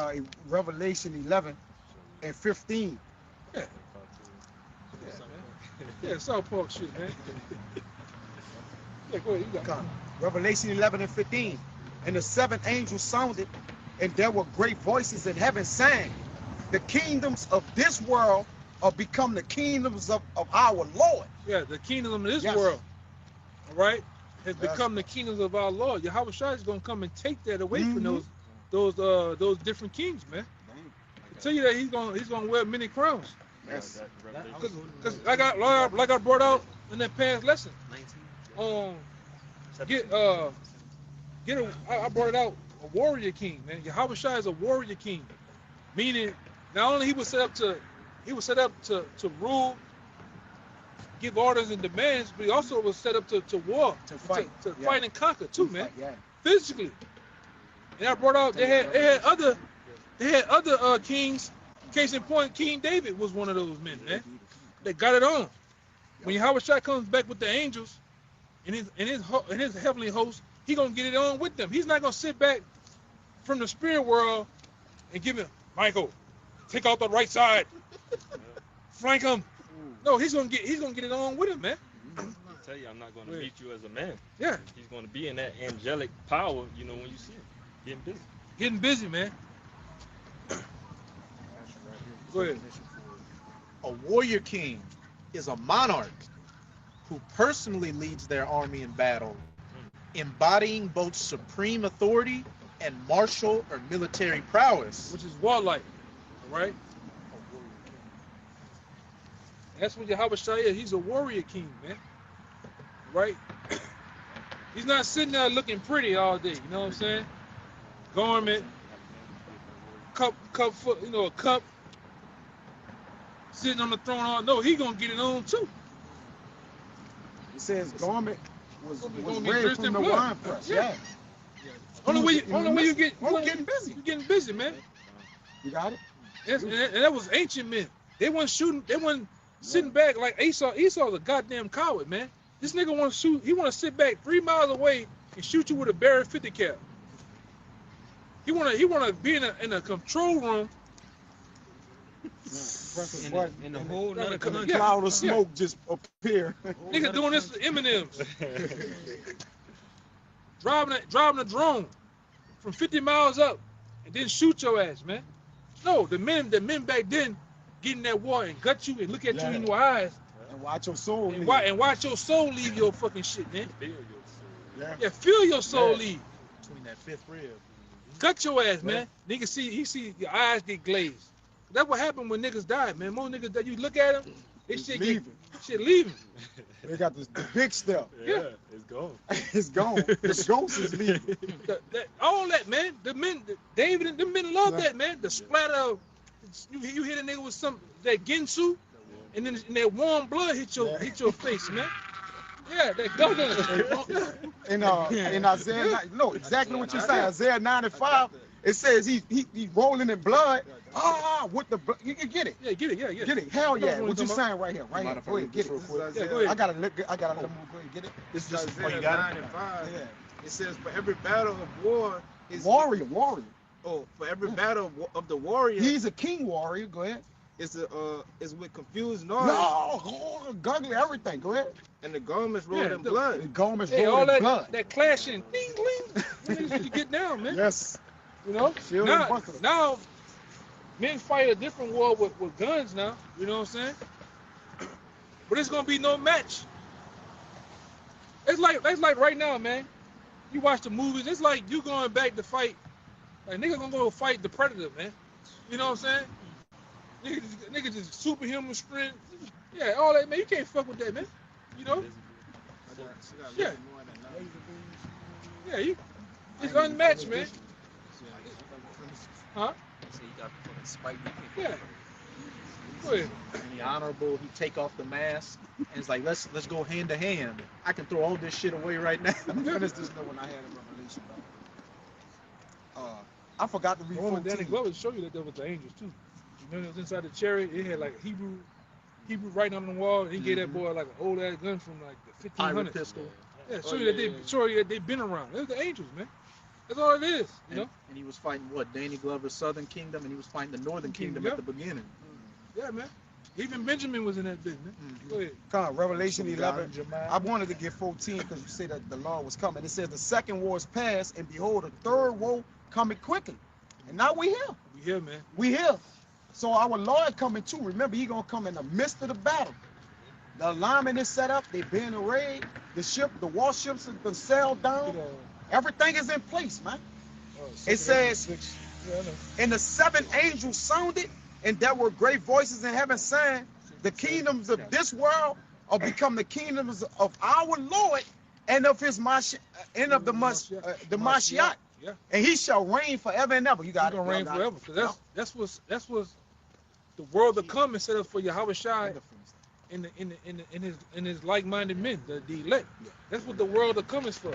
Revelation 11 and 15. Yeah, man. Yeah, South Park shit, man. Yeah, go ahead. You got it. Revelation 11 and 15. And the seventh angel sounded, and there were great voices in heaven saying, the kingdoms of this world are become the kingdoms of our Lord. Yeah, the kingdom of this Yes. world, all right, has Yes. become the kingdoms of our Lord. Yahweh Shai is gonna come and take that away from Mhm. those different kings, man. I tell you that he's gonna wear many crowns. Yes. Cause like I brought out in that past lesson, I brought it out, a warrior king, man. Yahweh Shai is a warrior king, meaning not only he was set up to rule, give orders and demands, but he also was set up to war, To fight. to Yeah. fight and conquer too, man, Yeah. physically. And I brought out they had other kings. Case in point, King David was one of those men, man. They got it on. When Yahweh Shai comes back with the angels and his heavenly host, he gonna get it on with them. He's not gonna sit back from the spirit world and give him, Michael, take out the right side, flank him. No, he's gonna get it on with him, man. I tell you, I'm not going to meet you as a man. Yeah, He's going to be in that angelic power, when you see him. Getting busy. man. Go ahead. A warrior king is a monarch who personally leads their army in battle, embodying both supreme authority and martial or military prowess. Which is warlike, all right? That's what Yahweh Shai is. He's a warrior king, man. Right? He's not sitting there looking pretty all day. You know what I'm saying? Garment, cup, a cup, sitting on the throne. No, he gonna get it on too. It says garment was Gonna be red drenched from in the blood. wine press. Yeah. Yeah. Only way you He get was getting busy. You getting busy, man. You got it? And that was ancient men. They weren't shooting. They weren't sitting back like Esau. Esau's a goddamn coward, man. This nigga want to shoot. He want to sit back 3 miles away and shoot you with a Barrett 50 cal. He want to be in a control room. Press a In button, a and whole nother a country. cloud of smoke just appear. Nigga doing this to M&M's. driving a drone from 50 miles up and then shoot your ass, man. No, the men back then get in that war and gut you and look at you in your eyes And watch your soul and leave. watch your soul leave your fucking shit, man. Feel your soul. Yeah. Yeah, feel your soul Yeah. leave. Between that fifth rib. Gut your ass, Yeah. man. Nigga he see your eyes get glazed. That's what happened when niggas died, man. Most niggas that you look at them, they It's shit leaving. shit leaving. They got the big step. Yeah. It's gone. It's gone. The ghost is leaving. All that, man. The men, David and the men love Yeah. that, man. The splatter of you hit a nigga with some that Ginsu, and then and that warm blood hit your face, man. Yeah, that gun. In Isaiah, no, exactly what you're saying. Isaiah 95, it says he's rolling in blood. With the blood. You can get it. Yeah, get it. Yeah. Get it. Hell yeah. Know What you I'm saying right here? Right here. Go ahead. Get it. Yeah, go ahead. I gotta look. I gotta let him go ahead. Get it. This is just Isaiah you got 9 it. and 5. Yeah. It says, for every battle of war is Warrior. Oh, for every battle of the warrior He's a king warrior. Go ahead. is with confused noise No, guggly everything. Go ahead. and the garments rolled Yeah, in The blood. garments Hey, all rolled in that blood. that clashing, ding, ding. Niggas, you get down, man. Yes. You know. Shield and buckler. Now, men fight a different war with guns now. You know what I'm saying? But it's gonna be no match. It's like right now, man. You watch the movies. It's like you going back to fight. Like niggas gonna go fight the Predator, man. You know what I'm saying? Niggas just superhuman strength. Yeah, all that, man. You can't fuck with that, man. You know? Yeah. Yeah, it's unmatched, man. Huh? Yeah. Go ahead. And the honorable, he take off the mask and it's like let's go hand to hand. I can throw all this shit away right now. Finish this note when I had a revelation. I forgot to read The one with Danny 14. Glover show you that there was the angels too. You know, it was inside the chariot. It had like a Hebrew writing on the wall. And he gave that boy like an old ass gun from like the Pirate 1500s. pistol. Yeah, show you that they've been around. It was the angels, man. That's all it is. You know. And he was fighting what? Danny Glover's Southern Kingdom, and he was fighting the Northern Kingdom at the beginning. Yeah, man. Even Benjamin was in that business. Go ahead. Come on, Revelation 11. Jamal. I wanted to get 14 because you say that the Lord was coming. It says the second war is past, and behold, the third war coming quickly. And now we here. We here, man. We here. So our Lord coming too. Remember, he gonna come in the midst of the battle. The alignment is set up. They being arrayed. The warships have been sailed down. Everything is in place, man. It says, and the seven angels sounded, and there were great voices in heaven saying, the kingdoms of this world are become the kingdoms of our Lord and of his the Mashiach. Yeah. And he shall reign forever and ever. You got He's it. gonna reign forever. Cause that's what's the world to come instead of for Yahweh Shai in his like-minded men, the elect. That's what the world to come is for.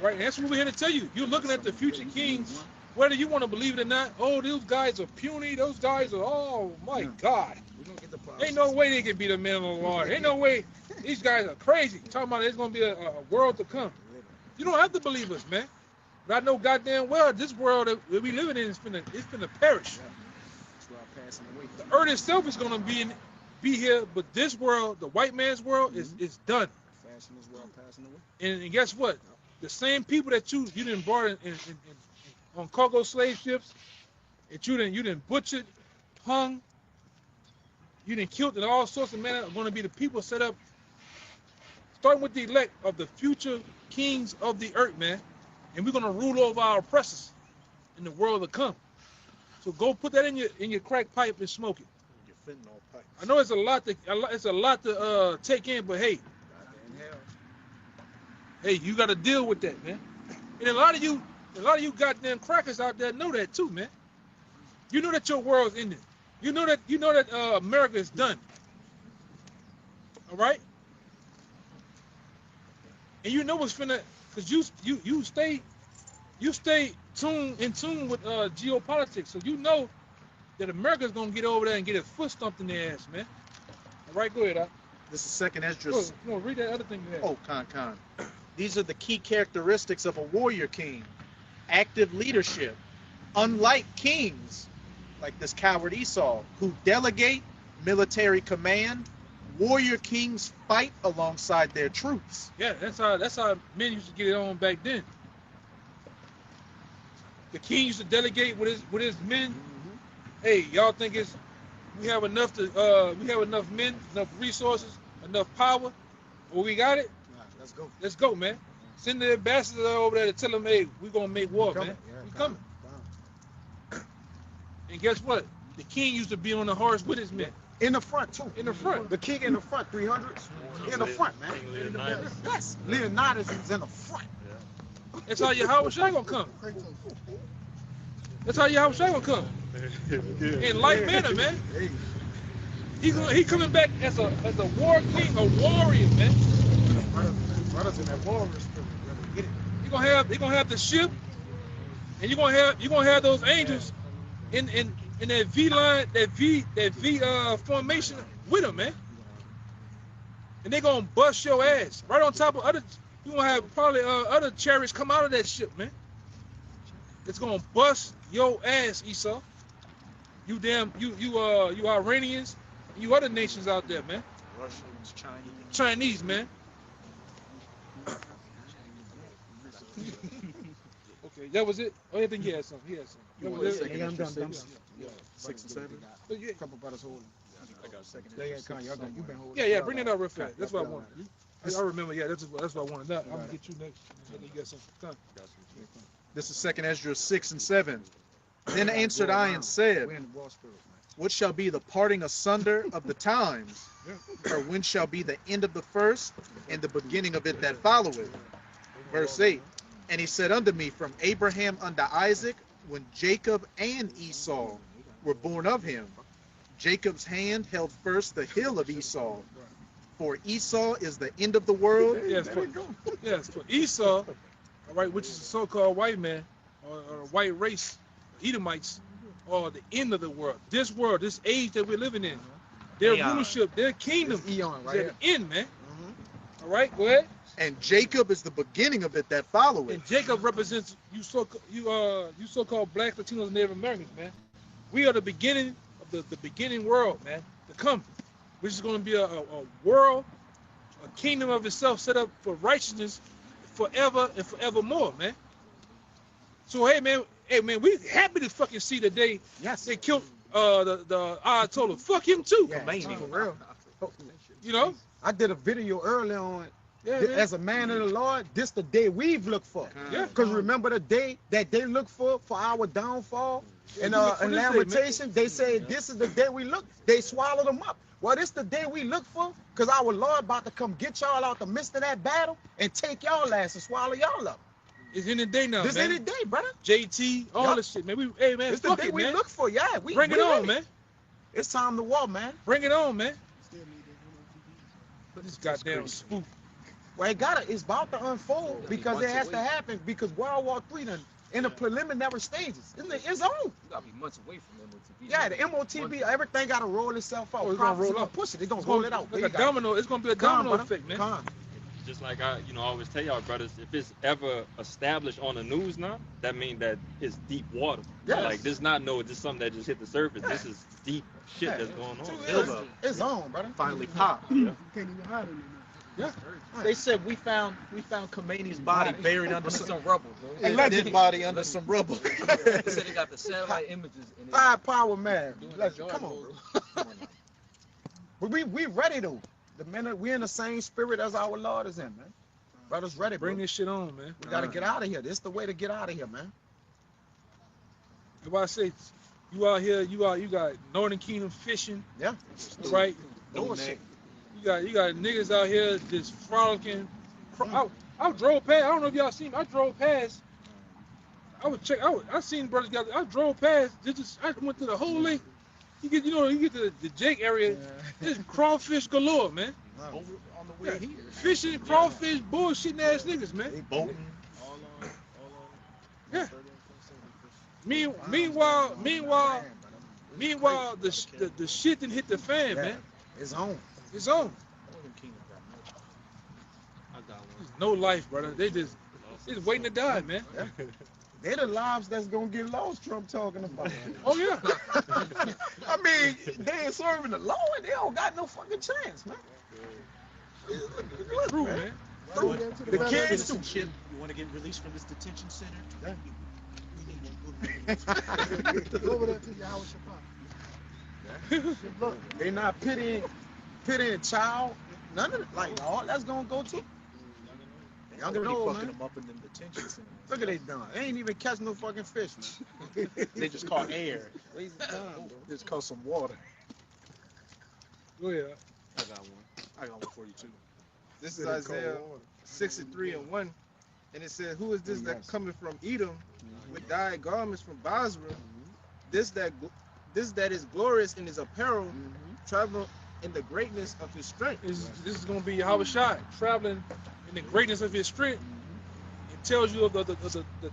Right? And that's what we're here to tell you. You're looking at the future kings, whether you want to believe it or not. Oh, those guys are puny. Those guys are, oh my God. Ain't no way they can be the men of the Lord. Ain't no way. These guys are crazy. Talking about there's gonna be a world to come. You don't have to believe us, man. But I know goddamn well this world that we living in is finna perish. The earth itself is gonna be here, but this world, the white man's world, is done. And guess what? The same people that you didn't brought on cargo slave ships, that you didn't butchered, hung, you didn't killed in all sorts of manner are going to be the people set up, starting with the elect of the future kings of the earth, man. And we're going to rule over our oppressors in the world to come. So go put that in your crack pipe and smoke it. Your fentanyl pipe. I know it's a lot to take in, but hey, you got to deal with that, man. And a lot of you goddamn crackers out there know that too, man. You know that your world's ending. You know that America is done. All right. And you know what's finna, cause you stay in tune with geopolitics, so you know that America's gonna get over there and get a foot stomped in their ass, man. All right, go ahead, This is second Esdras. No, read that other thing you had. Oh, Khan. These are the key characteristics of a warrior king. Active leadership. Unlike kings, like this coward Esau, who delegate military command, warrior kings fight alongside their troops. Yeah, that's how men used to get it on back then. The king used to delegate with his men, hey, y'all think we have enough men, enough resources, enough power? Well, we got it. Nah, let's go. Let's go, man. Send the ambassador over there to tell them, hey, we're gonna make war, man. Yeah, We coming. And guess what? The king used to be on the horse with his men. In the front too. In the front. The king in the front, 300s. In the front, man. Yes, Leonidas is in the front. That's how Yahweh Shai gonna come. That's how Yahweh Shai gonna come. In like manner, man. He coming back as a war king, a warrior, man. Brothers in that warrior spirit, brother. Get it. They gonna have the ship, and you're gonna have those angels in that V line, that V formation with them, man. And they gonna bust your ass right on top of other. You gonna have probably other chariots come out of that ship, man. It's gonna bust your ass, Esau. You Iranians, you other nations out there, man. Russians, Chinese, man. Okay, that was it. Oh, I think he had something. He had something. That was it. Yeah, I'm done. Yeah, 6 and 7. Oh, yeah. Couple brothers holding. I got second. Yeah, come, y'all done. You've been holding. Yeah, bring it up real fast. That's what I wanted. I remember. Yeah, that's what I wanted. Now, I'm gonna get you next. I think you got something. Come. This is 2nd Ezra 6 and 7. Then answered I and said, what shall be the parting asunder of the times? Or when shall be the end of the first and the beginning of it that followeth? Verse 8. And he said unto me, from Abraham unto Isaac, when Jacob and Esau were born of him, Jacob's hand held first the hill of Esau. For Esau is the end of the world. Yes, for Esau, all right, which is a so-called white man or white race, Edomites, or the end of the world. This world, this age that we're living in, their rulership, their kingdom, Eon, right they're the end, man. All right, go ahead. And Jacob is the beginning of it that followeth. And Jacob represents you so-called Black, Latinos, and Native Americans, man. We are the beginning of the beginning world, man, to come, which is going to be a world, a kingdom of itself set up for righteousness forever and forevermore, man. So hey man, we happy to fucking see the day they killed the Ayatollah. Fuck him too. Yeah, for real. You know? I did a video earlier on. Yeah, as a man of the Lord, this the day we've looked for. Yeah. Because remember the day that they looked for our downfall? In this Lamentation, they said this is the day we look. They swallowed them up. Well, this the day we look for, because our Lord about to come get y'all out the midst of that battle and take y'all ass and swallow y'all up. It's in the day now, This man. in the day, brother. JT, all this shit, man. Hey man, It's the fuck day it, we man. look for. Yeah, Bring it on, man. It's time to war, man. Bring it on, man. This goddamn spook. Well, it's about to unfold because it has to happen because World War III done in the preliminary stages. It's on. You gotta be months away from MOTB. Yeah, the MOTB, everything gotta roll itself out. Oh, it's gonna roll gonna out. push it. They're gonna roll it out. Like a domino. It's gonna be a domino effect, man. Just like I always tell y'all brothers, if it's ever established on the news now, that means that it's deep water. Yes. Like this just something that just hit the surface. This is deep shit that's going on. It's on, brother. Finally popped. Can't even hide it anymore. Yeah. They said we found Khomeini's body buried under some rubble, bro. a dead body under some rubble. They said they got the satellite images in it. Firepower, man. Come on, bro. But we ready though. The minute we in the same spirit as our Lord is in, man. Brothers ready, bro. Bring this shit on, man. We gotta get out of here. This is the way to get out of here, man. If I say you out here, you got Northern Kingdom fishing, Yeah. right? Doing shit. You got niggas out here just frolicking. I drove past. I don't know if y'all seen me. I drove past. I seen brothers got. I drove past. I went through the whole lake. You get the Jake area. Just crawfish galore, man. Over on the way here. Fishing, crawfish, bullshitting ass niggas, man. They boating. Yeah. Meanwhile, the shit didn't hit the fan, man. It's on. It's on. There's no life, brother. They just waiting to die, man. They're the lives that's gonna get lost. Trump talking about. Oh yeah. I mean, they ain't serving the Lord. They don't got no fucking chance, man. True, man. The kids too. You want to get released from this detention center? Over there to Yahweh Shabbat. Look, they not pitying a child. None of it. Like all that's gonna go to. Y'all They can know, fucking man. them up in them detention centers. Look at they done. They ain't even catch no fucking fish, man. They just caught air. Waste of time, bro. They just caught some water. Go ahead. I got one. I got one for you too. This is Isaiah 63:1, and it says, "Who is this that cometh from Edom with dyed garments from Basra? This that is glorious in his apparel, traveling in the greatness of his strength." This is going to be Yahweh Shai traveling in the greatness of his strength. It tells you of the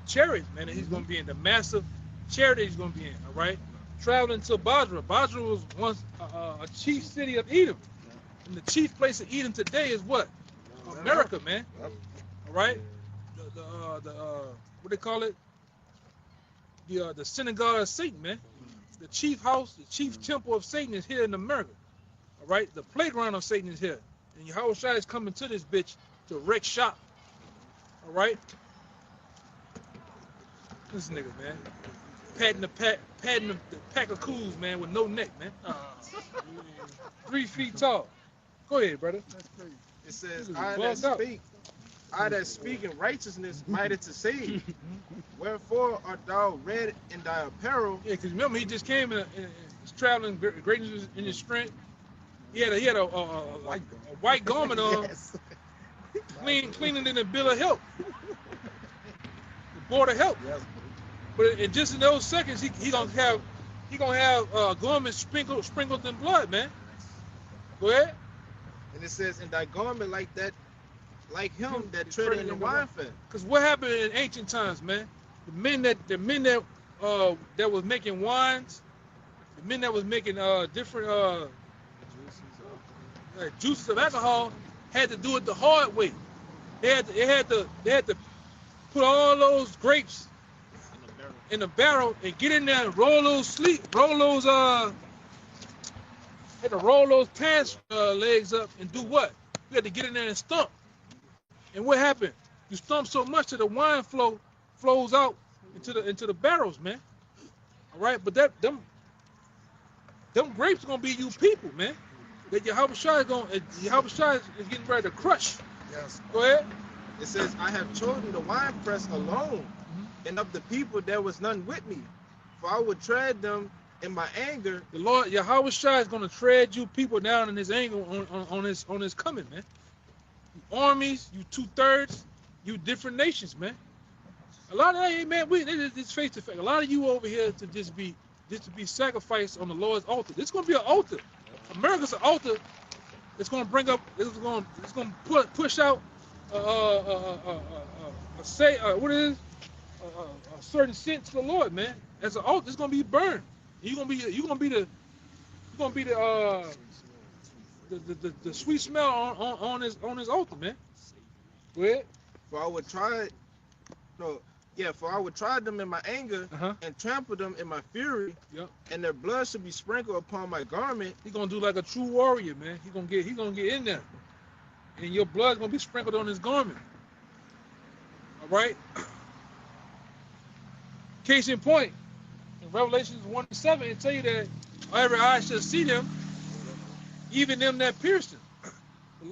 chariot, man, that he's going to be in, the massive chariot he's going to be in, all right? Traveling to Basra. Basra was once a chief city of Edom. And the chief place of Edom today is what? America, man. All right? What they call it? The synagogue of Satan, man. The chief house, the chief temple of Satan is here in America. All right? The playground of Satan is here. And Yahweh Shai is coming to this bitch to wreck shop. All right? This nigga, man. Patting the pack of cools, man, with no neck, man. 3 feet tall. Go ahead, brother. It says, This is I bugged out. that speak in righteousness, mighty to save. Wherefore art thou red in thy apparel? Yeah, because remember, he just came in, he's traveling greatness in his strength. He had a white garment on, Yes. cleaner than the bill of health. The board of health. Yes. But in just in those seconds, he gonna have garments sprinkled in blood, man. Go ahead. And it says, in thy garment like him that treaded in the wine fat. Because what happened in ancient times, man? The men that was making wines, the men that was making different juices of alcohol had to do it the hard way. They had to put all those grapes in a barrel and get in there and roll those pants legs up and do what? You had to get in there and stump. And what happened? You stump so much that the wine flows out into the barrels, man. All right, but them grapes are gonna be you people, man. That Yahweh Shai is getting ready to crush. Yes. Go ahead. It says, I have chosen the winepress alone, and of the people there was none with me. For I would tread them in my anger. The Lord Yahweh Shai is gonna tread you people down in his anger on his coming, man. You armies, you 2/3, you different nations, man. A lot of that, man, it's face to face. A lot of you over here to just be sacrificed on the Lord's altar. This is gonna be an altar. America's an altar. It's gonna bring up. It's gonna push out a certain sin to the Lord, man. As an altar, it's gonna be burned. You're gonna be the sweet smell on his altar, man. Go ahead. For I would try them in my anger and trample them in my fury. Yep. And their blood should be sprinkled upon my garment. He's gonna do like a true warrior, man. He's gonna get in there, and your blood's gonna be sprinkled on his garment. All right. Case in point, in Revelations 1:7, it tell you that every eye shall see them, even them that pierced him.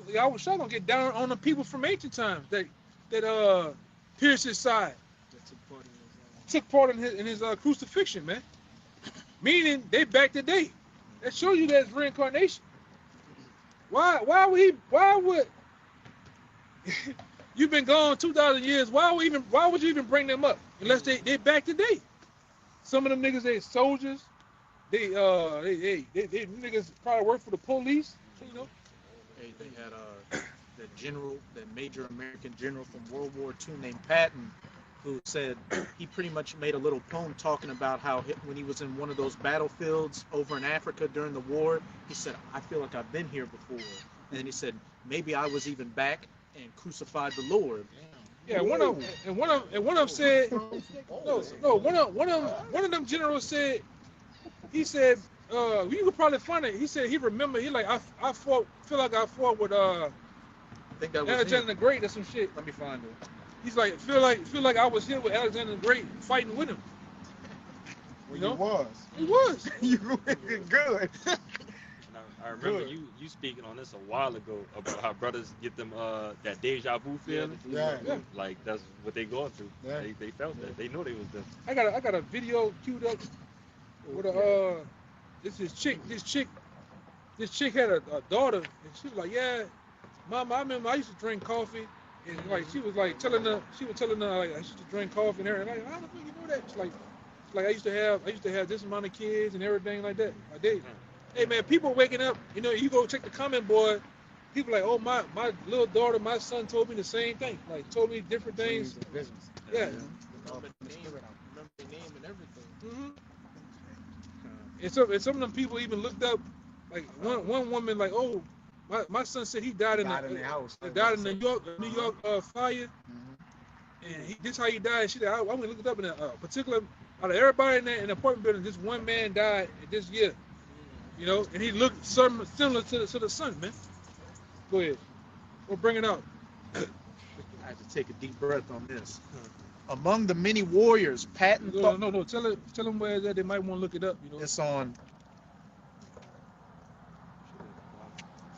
Yahweh Shai gonna get down on the people from ancient times that pierced his side, took part in his crucifixion, man. Meaning they back today. That shows you that's reincarnation. Why would you've been gone 2,000 years? Why would you even bring them up unless they back today? Some of them niggas, they soldiers. They niggas probably work for the police. You know. Hey, they had the major American general from World War II named Patton, who said he pretty much made a little poem talking about how when he was in one of those battlefields over in Africa during the war, he said, I feel like I've been here before. And then he said, maybe I was even back and crucified the Lord. Yeah, one of them said, one of them generals said, he said, you could probably find it. He said he remember, he like, I feel like I fought with I think that was Alexander the Great or some shit. Let me find it. He's like, feel like I was here with Alexander the Great fighting with him. Well, You know? you was. It was. You good. And I remember Good. you speaking on this a while ago about how brothers get them that deja vu feeling. Yeah. Yeah. Like that's what they going through. Yeah. They felt that. They knew they was there. I got a video queued up with this chick had a daughter, and she was like, yeah, Mama, I remember I used to drink coffee, and like she was telling her like I used to drink coffee and everything. Like, how the fuck you know that? She's like I used to have this amount of kids and everything like that. I did. Hey man, people waking up, you know, you go check the comment board, people like, oh my little daughter, my son told me the same thing. Like told me different things. Yeah. Remember the name and everything. Mm-hmm. And some of them people even looked up, like one woman like, oh, my son said he died in the house. died in the New York fire, and this how he died. She said I went to look it up in a particular out of everybody in the apartment building, this one man died this year, you know, and he looked similar to the son, man. Go ahead, we'll bring it out. I had to take a deep breath on this. Among the many warriors, Patton thought... No. Tell them where that they might want to look it up. You know, it's on.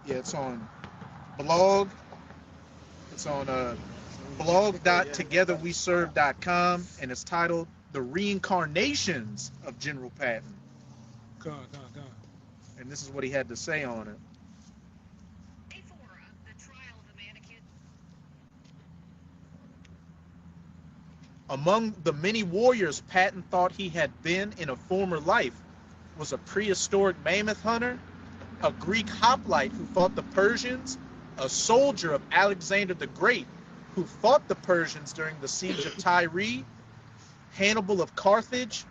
Yeah, it's on blog. It's on blog.togetherweserve.com, and it's titled "The Reincarnations of General Patton." Come. And this is what he had to say on it. Among the many warriors Patton thought he had been in a former life was a prehistoric mammoth hunter, a Greek hoplite who fought the Persians, a soldier of Alexander the Great who fought the Persians during the siege of Tyre, Hannibal of Carthage,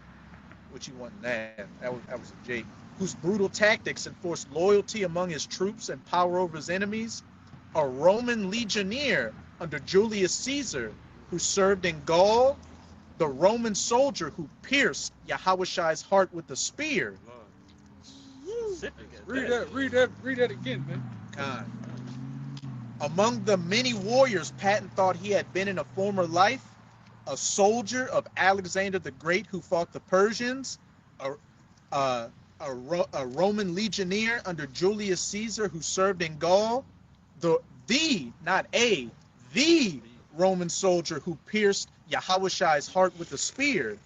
which he wasn't that was a Jake, whose brutal tactics enforced loyalty among his troops and power over his enemies, a Roman legionnaire under Julius Caesar who served in Gaul, the Roman soldier who pierced Yahushai's heart with a spear. Read that again, man. God. Among the many warriors Patton thought he had been in a former life, a soldier of Alexander the Great who fought the Persians, a Roman legionnaire under Julius Caesar who served in Gaul, the Roman soldier who pierced Yahushai's heart with a spear.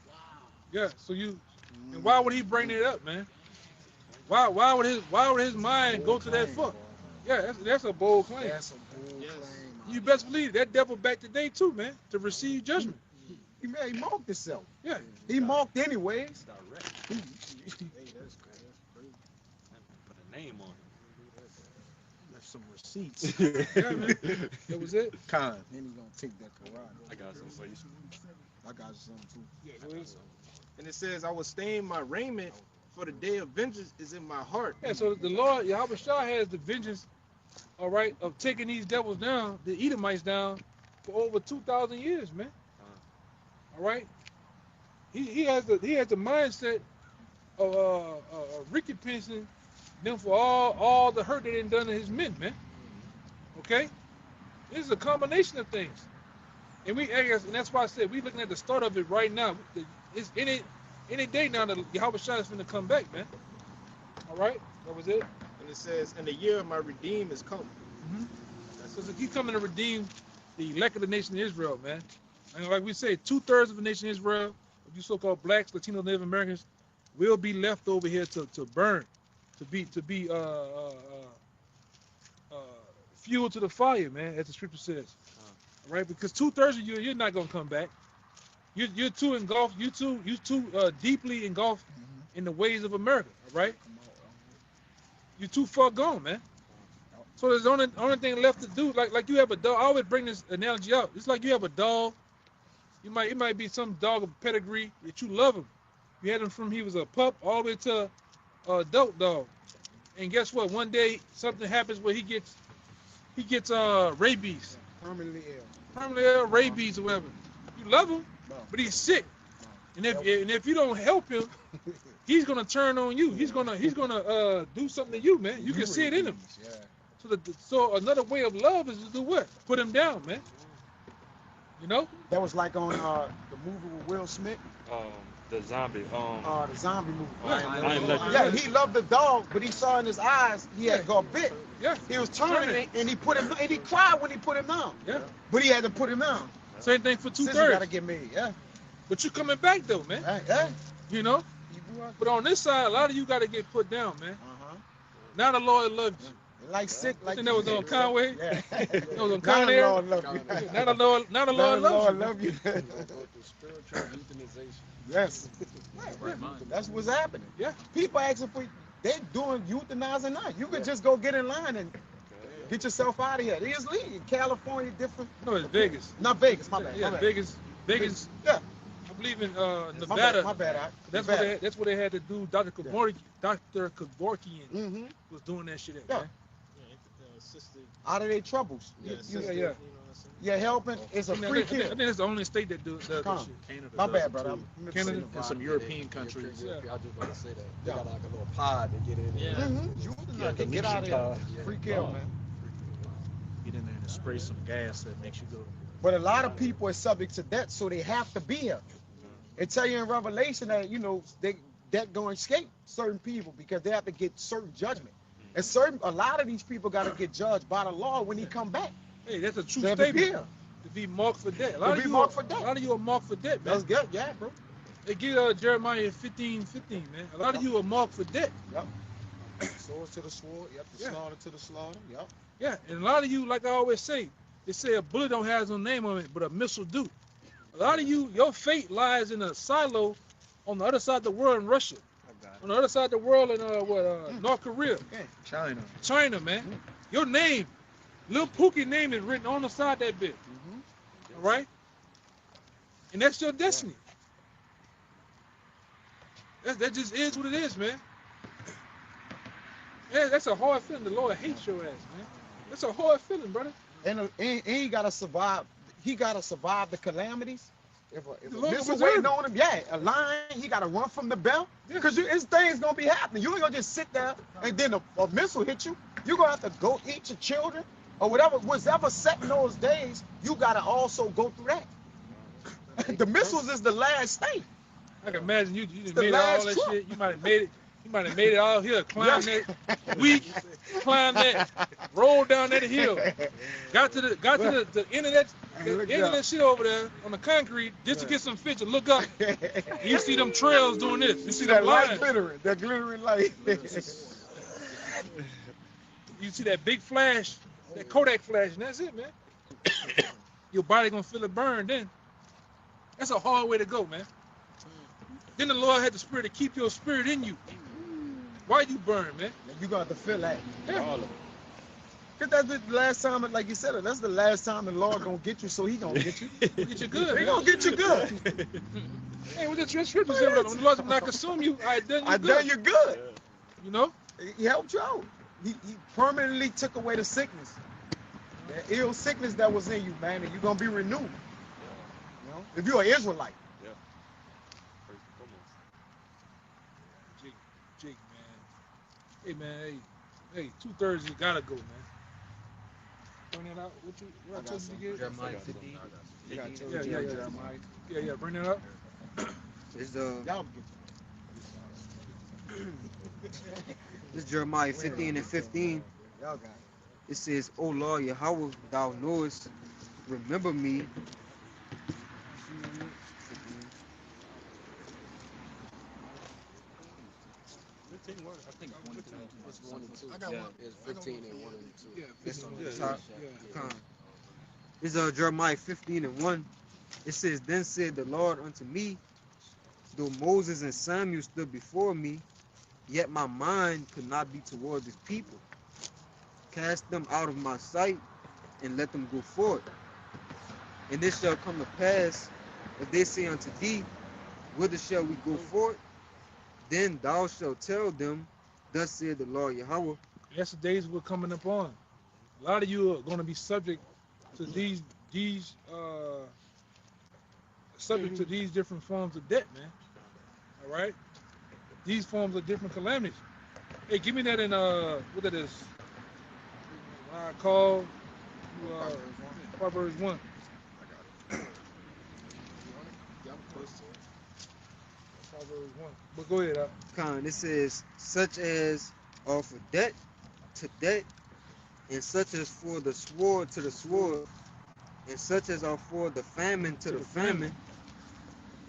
Yeah. So and why would he bring that up, man? Why would his mind go to that fuck? Yeah, that's a bold claim. That's a bold claim. You best believe that devil back today too, man, to receive judgment. He marked himself. Yeah. He marked anyways. Hey, that's crazy. Put a name on it. Left some receipts. Yeah, man. That was it. Con. Then he gonna take that karate. I got some for you. I got something too. Yeah, go ahead. And it says, I will stain my raiment, for the day of vengeance is in my heart. Yeah, so the Lord, Yahweh Shah, has the vengeance, all right, of taking these devils down, the Edomites down, for over 2,000 years, man. All right? He has the mindset of recompensing them for all the hurt they done to his men, man. Okay? This is a combination of things. And that's why I said we're looking at the start of it right now. It's any day now that Yahweh Shah is going to come back, man. All right? That was it. And it says, and the year of my redeem is come. Mm-hmm. So he's coming to redeem the elect of the nation of Israel, man. And like we say, 2/3 of the nation of Israel, of you so-called blacks, Latino, Native Americans, will be left over here to burn, to be fuel to the fire, man, as the scripture says. All right? Because 2/3 of you're not gonna come back. You're too engulfed. You too deeply engulfed in the ways of America. All right? You're too far gone, man. So there's only thing left to do. Like you have a dog. I always bring this analogy out. It's like you have a dog. It might be some dog of pedigree that you love him. You had him from he was a pup all the way to a adult dog. And guess what? One day something happens where he gets rabies. Permanently ill. Permanently ill, rabies or whatever. You love him, but he's sick. And if you don't help him, he's gonna turn on you. He's gonna do something to you, man. You can see it in him. So another way of love is to do what? Put him down, man. You know? That was like on the movie with Will Smith. The zombie. The zombie movie. I Am Legend. Yeah, he loved the dog, but he saw in his eyes he had got bit. Yeah. He was turning and he put him, and he cried when he put him down. Yeah. But he had to put him down. Same thing for Decision 2/3. gotta get made. Yeah. But you coming back though, man. Yeah. You know? But on this side, a lot of you got to get put down, man. Now the Lord loves you. Like sick, like that was on Conway. Yeah. That was on Now Conway. the Lord love you. Now the Lord loves you. Spiritual euthanization. Yes. That's what's happening. Yeah. People asking for, they doing euthanizing now. You could just go get in line and get yourself out of here. It is legal. California different. No, it's Vegas. Not Vegas. My bad. Yeah, my bad. Vegas. Yeah. I believe in Nevada. My bad. That's what they had to do. Dr. Kevorkian was doing that shit. Yeah. Man. Out of their troubles. Yeah. Yeah, helping is a free I kid. think it's the only state that does that shit. Canada My does bad, it, brother. too. Canada And some European countries. Yeah. I just want to say that. They Yeah. got like a little pod to get in there. You can get out of here. Free kill, man. Get in there and spray some gas that makes you go. But a lot of people are subject to that, so they have to be here. It tell you in Revelation that that going to escape certain people because they have to get certain judgment. And a lot of these people got to get judged by the law when he come back. Hey, that's a true They have to be statement. here. To be marked for debt. A To lot be of you marked are, for debt. A lot of you are marked for debt, man. That's good, yeah, bro. They get Jeremiah 15:15, man. A lot of you are marked for debt. Yep. Sword to the sword, yep. The slaughter to the slaughter, yep. Yeah, and a lot of you, like I always say, they say a bullet don't have no name on it, but a missile do. A lot of you, your fate lies in a silo on the other side of the world in Russia. On the other side of the world in North Korea. China, man. Your name, Lil Pookie name is written on the side of that bit. All right? And that's your destiny. That just is what it is, man. Yeah, that's a hard feeling. The Lord hates your ass, man. That's a hard feeling, brother. And he gotta survive. He gotta survive the calamities. If a Lord missile preserve waiting him. on him, a lion, he gotta run from the bell. Because his things gonna be happening. You ain't gonna just sit there and then a missile hit you. You gonna have to go eat your children or whatever was ever set in those days. You gotta also go through that. The missiles is the last state. I can imagine you just The made all last that truck. shit. You might have made it. You might have made it all here, climbed that week, climbed that, rolled down that hill, got to the end of that shit over there on the concrete just to get some fish and look up. You see them trails doing this. You see that them light lines. glittering, that glittering light. You see that big flash, that Kodak flash, and that's it, man. Your body gonna feel it burn then. That's a hard way to go, man. Then the Lord had the spirit to keep your spirit in you. Why you burn, man? You got to feel that. Yeah. Cause that's the last time, like you said, that's the last time the Lord gonna get you, so he gonna get you. Get you good, He man. gonna get you good. Hey, what the scripture say? When the Lord said, when I consume you, I done you I good. done you good. You know? He helped you out. He permanently took away the sickness. The ill sickness that was in you, man, and you're gonna be renewed. You know? If you're an Israelite. Jake, man. Hey, man, hey, 2/3 you gotta go, man. Bring that out. What I told you to get? Jeremiah 15. Yeah, bring that up. It's Y'all This Jeremiah 15:15. Y'all got it. It says, O Lord Yahweh, thou knowest, remember me. I think it's 1 and 2. I got one. It's 15 and 1 and 2. Yeah, It's on the yeah, top. yeah. It's Jeremiah 15:1. It says, Then said the Lord unto me, though Moses and Samuel stood before me, yet my mind could not be toward this people. Cast them out of my sight, and let them go forth. And it shall come to pass, if they say unto thee, Whither shall we go forth? Then thou shalt tell them, Thus said the Lord Yahweh. That's the days we're coming up on. A lot of you are going to be subject to these different forms of debt, man. All right? These forms of different calamities. Hey, give me that in, what that is? I call Proverbs 1. Proverbs 1. But go ahead. Con, it says, such as are for debt to debt, and such as for the sword to the sword, and such as are for the famine to the famine,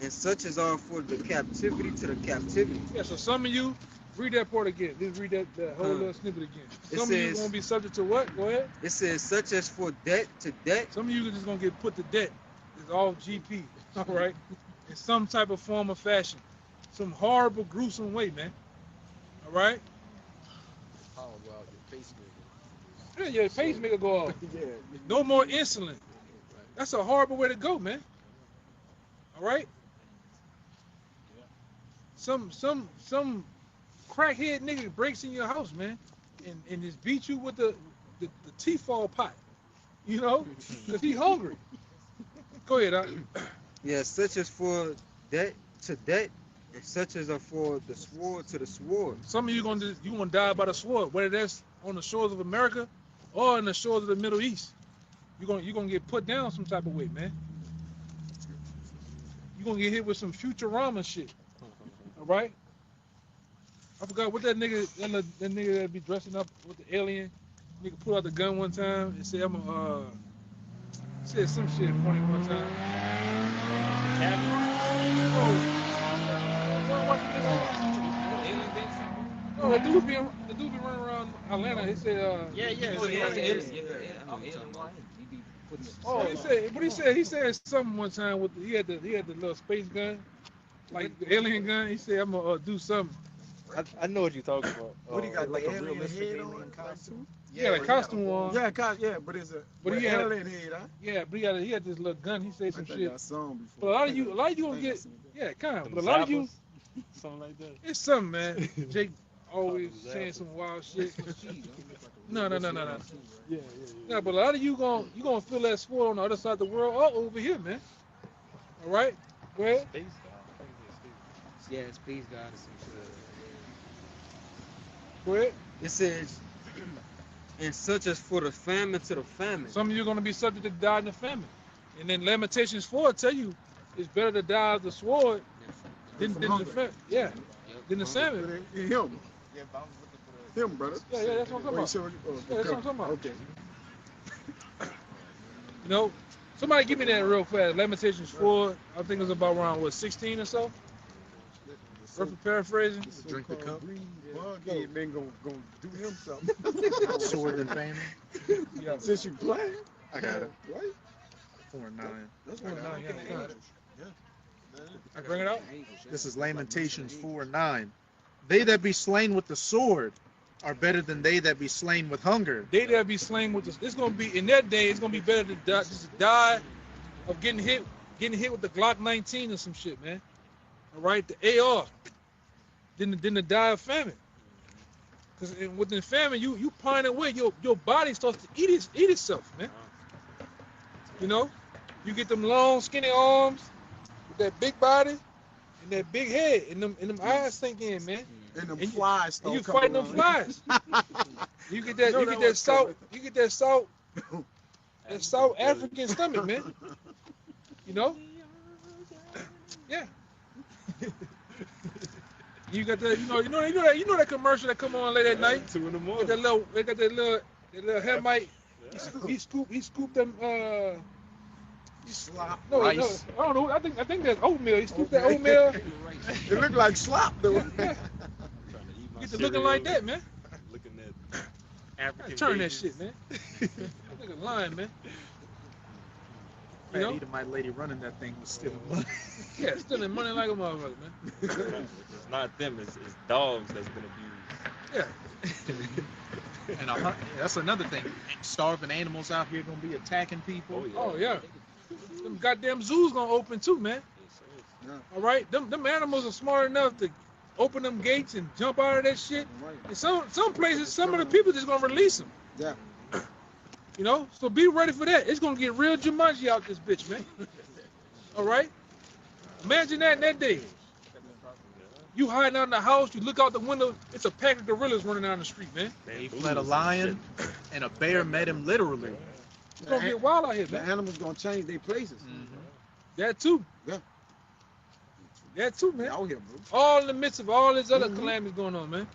and such as are for the captivity to the captivity. Yeah, so some of you, read that part again. Just read that whole little snippet again. Some of you won't be subject to what? Go ahead. It says, such as for debt to debt. Some of you are just going to get put to debt. It's all GP, all right? In some type of form or fashion. Some horrible, gruesome way, man. All right? Oh, well, your pacemaker. Yeah, your pacemaker go off. Yeah. No more insulin. That's a horrible way to go, man. All right? Some crackhead nigga breaks in your house, man, and just beat you with the T-fall pot, you know, because he hungry. Go ahead, Yeah, such as for debt to debt, and such as are for the sword to the sword. Some of you gonna die by the sword, whether that's on the shores of America or in the shores of the Middle East. You're gonna get put down some type of way, man. You're gonna get hit with some Futurama shit. All right? I forgot what that nigga that be dressing up with the alien. Nigga pulled out the gun one time and said, said some shit funny one time. No, the dude be running around Atlanta. He said, oh, he said something one time with he had the little space gun, like the alien gun. He said, I'm gonna do something. I know what you're talking about. What he got, like the a alien realistic head alien on? costume? Yeah, the costume on. Yeah, but it's a But he had alien head, huh? Yeah, but he had this little gun. He said some shit. I saw him But before. a lot of you gonna get kind of. But a lot of you, Something like that. it's something, man. Jake always saying some wild shit. No. Yeah. No, but a lot of you gonna feel that sword on the other side of the world or over here, man. All right, go ahead. Space God. Yeah, space god or some shit. Go ahead. It says, and such as for the famine to the famine. Some of you are gonna be subject to die in the famine, and then Lamentations 4 tell you it's better to die of the sword than the famine. Yeah, than the salmon. Him. Him, brother. Yeah, that's what I'm talking about. Yeah, that's what I'm talking about. Okay. You know, somebody give me that real fast. Lamentations 4, I think it's about around 16 or so. Roughly paraphrasing. Drink the cup. Bug-head man gonna do him something. Sword and famine. Yeah. Since you playing. I got it. Right? 4:9. That's Oh, what no, yeah, I yeah. got. I bring it out. This is Lamentations 4:9. They that be slain with the sword are better than they that be slain with hunger. They that be slain with this. It's gonna be in that day. It's gonna be better to die, just to die of getting hit with the Glock 19 or some shit, man. All right, the AR. Than to die of famine. Because within famine, you pine away. Your body starts to eat itself, man. You know, you get them long, skinny arms with that big body and that big head, and them eyes sink in, man. And them And flies And you start fighting them coming around. flies. You get that. No, You that get that was salt. coming. You get that salt. That South African stomach, man. You know. Yeah. You got that. You know that commercial that come on late at night. 2 in the With morning. they got that little headlight. He scooped them. Slop. No, Rice. I don't know. I think that's oatmeal. He scooped that oatmeal. It looked like slop, though. Yeah. Trying to eat my Get to looking like cereal, that, man. Looking at African Turn that babies. shit, man. Nigga lying, man. You Fat know? Edomite lady running that thing was stealing money. Yeah, stealing money like a motherfucker, man. It's not them. It's dogs that's been abused. Yeah. And that's another thing. Starving animals out here gonna be attacking people. Oh yeah. Them goddamn zoos gonna open too, man. All right. Them animals are smart enough to open them gates and jump out of that shit. And some places, some of the people just gonna release them. Yeah. You know, so be ready for that. It's gonna get real Jumanji out this bitch, man. All right. Imagine that in that day. You hiding out in the house, you look out the window, it's a pack of gorillas running down the street, man. He fled a lion, and a bear met him literally. It's gonna get wild out here, The man. animals gonna change their places. That too. Yeah. That too, man. Out here, bro. All in the midst of all this other calamities going on, man.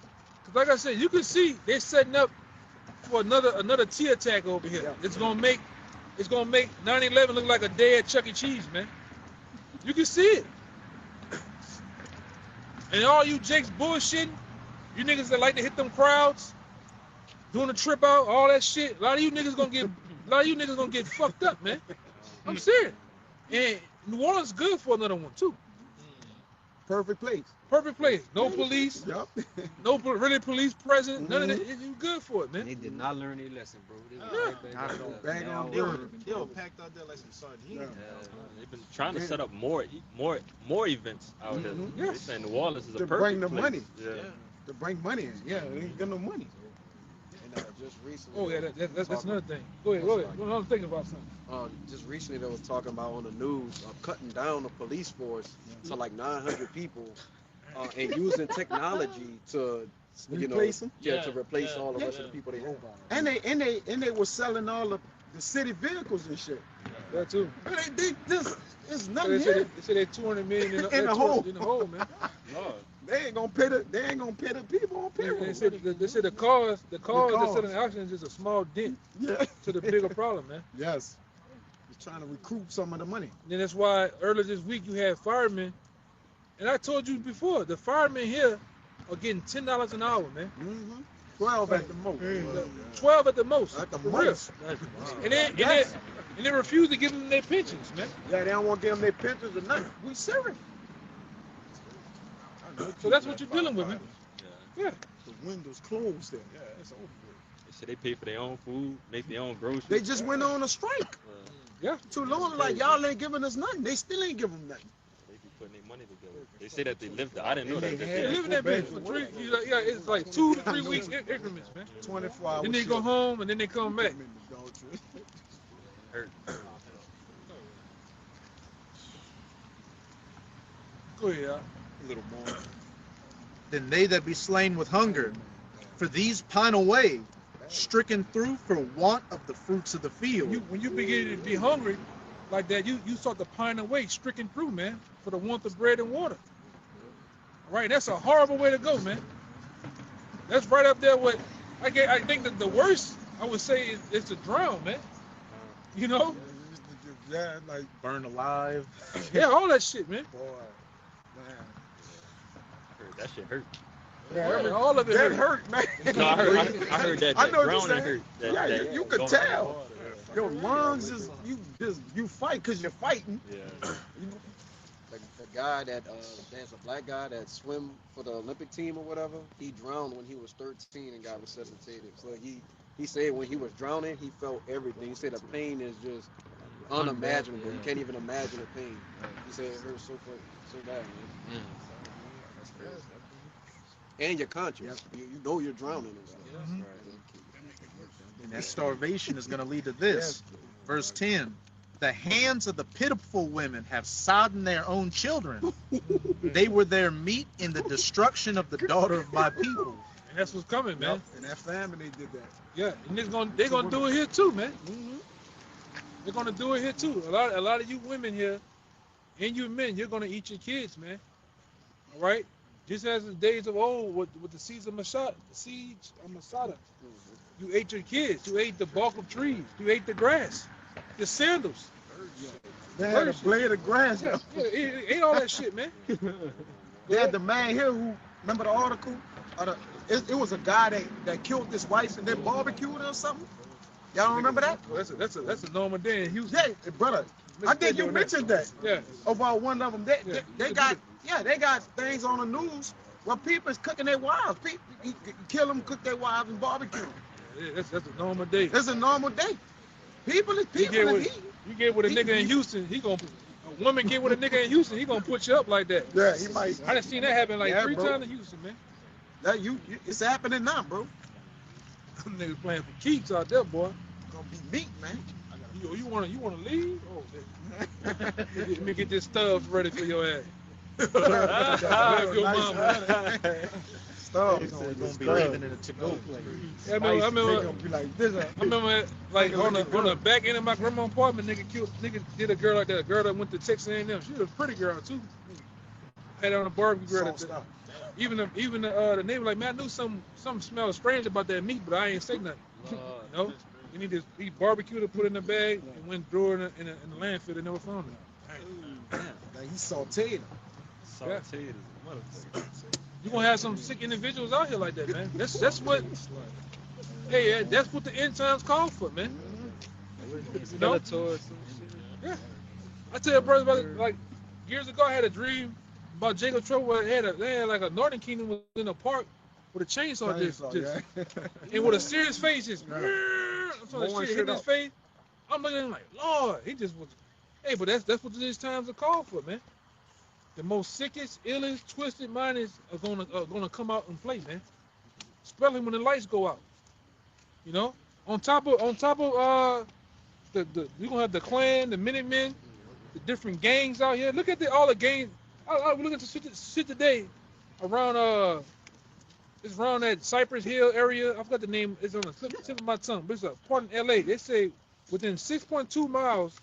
Cause like I said, you can see they're setting up for another T attack over here. Yeah. It's gonna make 9/11 look like a day at Chuck E. Cheese, man. You can see it. And all you Jakes bullshitting, you niggas that like to hit them crowds, doing a trip out, all that shit. A lot of you niggas gonna get fucked up, man. I'm serious. And New Orleans good for another one too. Perfect place. Perfect place. No police. Yup. No really police present. None of that. You good for it, man. They did not learn their lesson, bro. They Yeah. right back Not there. at all. Bang on They were, word. they were packed out there like some sardines. They've been trying to set up more events out here. Mhm. They're saying New Orleans is a To perfect bring the place. money. Yeah. To bring money in. Yeah, they ain't got no money. And just recently. Oh yeah, that's another thing. Go ahead. I'm thinking about something. Just recently, they was talking about on the news cutting down the police force to like 900 people, and using technology to, Replace them. to replace all the rest of the people they have. And they were selling all the city vehicles and shit. That too. They this is So nothing they here. said they 200 million in In the hole. In the hole, man. They ain't gonna pay the people on payroll. They said the cars that's selling at auction is just a small dent Yeah. to the bigger problem, man. Yes. He's trying to recoup some of the money. And then that's why earlier this week you had firemen, and I told you before, the firemen here are getting $10 an hour, man. 12 at the most. 12 at the most. At the for real. most. And they refuse to give them their pensions, man. Yeah, they don't want to give them their pensions or nothing. We serious. So that's what you're dealing with, man. Yeah. The windows closed there. Yeah, it's over with. They said they pay for their own food, make their own groceries. They just went on a strike. Yeah. Too long, like y'all ain't giving us nothing. They still ain't giving them nothing. They be putting their money together. They say that they live there. I didn't know that. They live in that bitch for 3. Yeah, it's like 2 to 3 weeks increments, man. 24 hours. Then they go home and then they come back. Hurt. Go ahead, y'all. A little more. Then they that be slain with hunger, for these pine away, stricken through for want of the fruits of the field. When you begin to be hungry like that, you start to pine away, stricken through, man, for the want of bread and water. Right? That's a horrible way to go, man. That's right up there with, I think that the worst, I would say, is to drown, man. You know? Yeah, like Burn alive. Yeah, all that shit, man. boy, man. That shit hurt. Yeah, all of it That hurt. hurt, man. No, I heard that I know what you're drowning saying. hurt. Yeah, That you could going tell. underwater. Your lungs is you fight because you're fighting. Yeah. The guy that there's a black guy that swim for the Olympic team or whatever. He drowned when he was 13 and got resuscitated. So he said when he was drowning, he felt everything. He said the pain is just unimaginable. You can't even imagine the pain. He said it hurts so bad, man. And you're conscious. You know you're drowning and stuff. Mhm. And that starvation is going to lead to this. Verse 10. The hands of the pitiful women have sodden their own children. They were their meat in the destruction of the daughter of my people. And that's what's coming, man. And that family did that. Yeah, and they're gonna do it here too, man. They're gonna do it here too. A lot of you women here, and you men, you're gonna eat your kids, man. All right, just as the days of old with the siege of Masada. You ate your kids. You ate the bark of trees. You ate the grass, the sandals. They had a blade of grass. Yeah, it ain't all that shit, man. They had the man here who, remember the article? It was a guy that killed his wife and then barbecued her or something. Y'all don't remember that? Well, that's a normal day in Houston. Yeah, brother. I think you mentioned that. Yeah. About one of them. They got things on the news where people is cooking their wives. People kill them, cook their wives, and barbecue them. Yeah, that's a normal day. It's a normal day. People is eating. You get with a nigga in Houston, a woman get with a nigga in Houston, he gonna put you up like that. Yeah, he might. I done seen that happen like 3 bro. times in Houston, man. That it's happening now, bro. Them niggas playing for keeps out there, boy. Gonna be meat, man. You wanna leave? Oh, man. Let me get this stuff ready for your ass. Grab your mama. Stuff. It's going to be living in a to-go place. Yeah, I remember Gonna be like this. I remember, like, on the back end of my grandma's apartment, nigga did a girl like that. A girl that went to Texas A&M. She was a pretty girl too. had it on the barbecue grill. Sauced up. Even the neighbor like, man, I knew something smelled strange about that meat, but I ain't say nothing. You know, you need to eat barbecue to put in the bag and went threw it in the landfill. They never found it. Like he sauteed him. Sauteed is a motherfucker. You're gonna have some sick individuals out here like that, man. That's what. Hey, that's what the end times call for, man. You know? Yeah. I tell you, brother, about it, like years ago, I had a dream about Jacob Trouble. Where they had like a Northern Kingdom was in a park with a chainsaw, just and with a serious face, just so the shit hit his face. I'm looking at him like, Lord, he just was. Hey, but that's what these times are called for, man. The most sickest, illest, twisted minds are gonna come out and play, man. Especially when the lights go out. You know, on top of we're gonna have the Klan, the Minutemen, the different gangs out here. Look at all the gangs. I look at the shit today around it's around that Cypress Hill area. I forgot the name. It's on the tip of my tongue. But it's a part in LA. They say within 6.2 miles,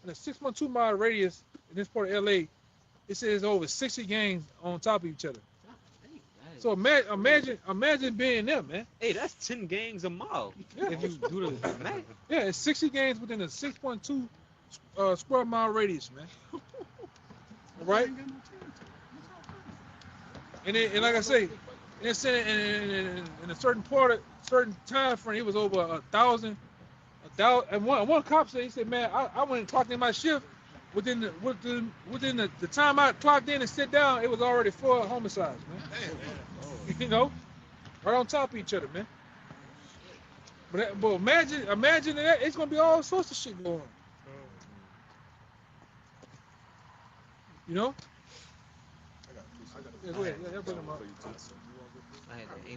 in a 6.2 mile radius in this part of LA, it says over 60 gangs on top of each other. So imagine being them, man. Hey, that's 10 gangs a mile. Yeah. If you do the math. Yeah, it's 60 gangs within a 6.2 square mile radius, man. All right? And like I say, it's in a certain certain time frame, it was over 1,000. And one cop said, he said, man, I went and clocked in my shift. Within the time I clocked in and sit down, it was already 4 homicides, man. You know, right on top of each other, man. But imagine that it's gonna be all sorts of shit going on. You know? Yeah, go ahead. Yeah, bring them up. I had the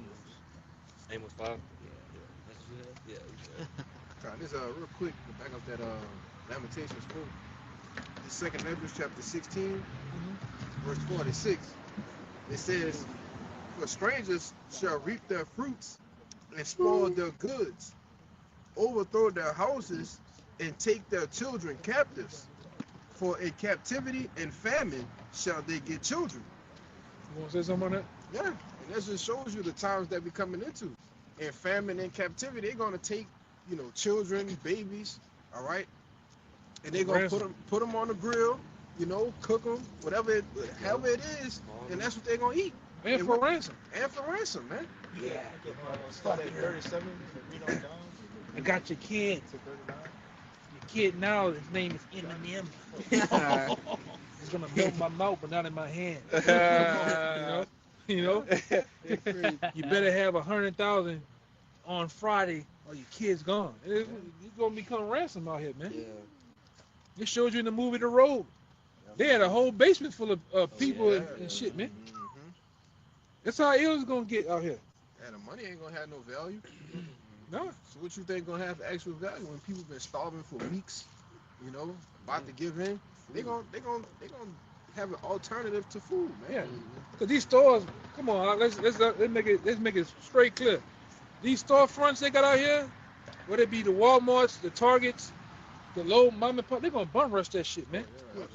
Amos 5. Yeah. This real quick to back up that Lamentations 4. The second Ezra chapter 16, verse 46. It says, "For strangers shall reap their fruits and spoil their goods, overthrow their houses, and take their children captives. For in captivity and famine shall they get children." You want to say something on that? Yeah, and that just shows you the times that we're coming into. In famine and captivity, they're gonna take, children, babies, all right, and they're gonna put them on the grill, cook them, however it is, and that's what they're gonna eat. And for ransom. And for ransom, man. Yeah. Start at 37. I got your kid. Your kid now, his name is Eminem. He's gonna melt my mouth, but not in my hand. You know. You better have 100,000 on Friday, or your kid's gone. You're gonna become ransom out here, man. Yeah. It showed you in the movie The Road. They had a whole basement full of people and shit, man. Mm-hmm. That's how ill it's gonna get out here. And the money ain't gonna have no value. No. So what you think gonna have actual value when people been starving for weeks, about to give in? They gonna have an alternative to food, man. Yeah. Cause these stores, come on, let's make it straight clear. These storefronts they got out here, whether it be the Walmarts, the Targets, the low mom and pop, they're gonna bum rush that shit, man. Yeah,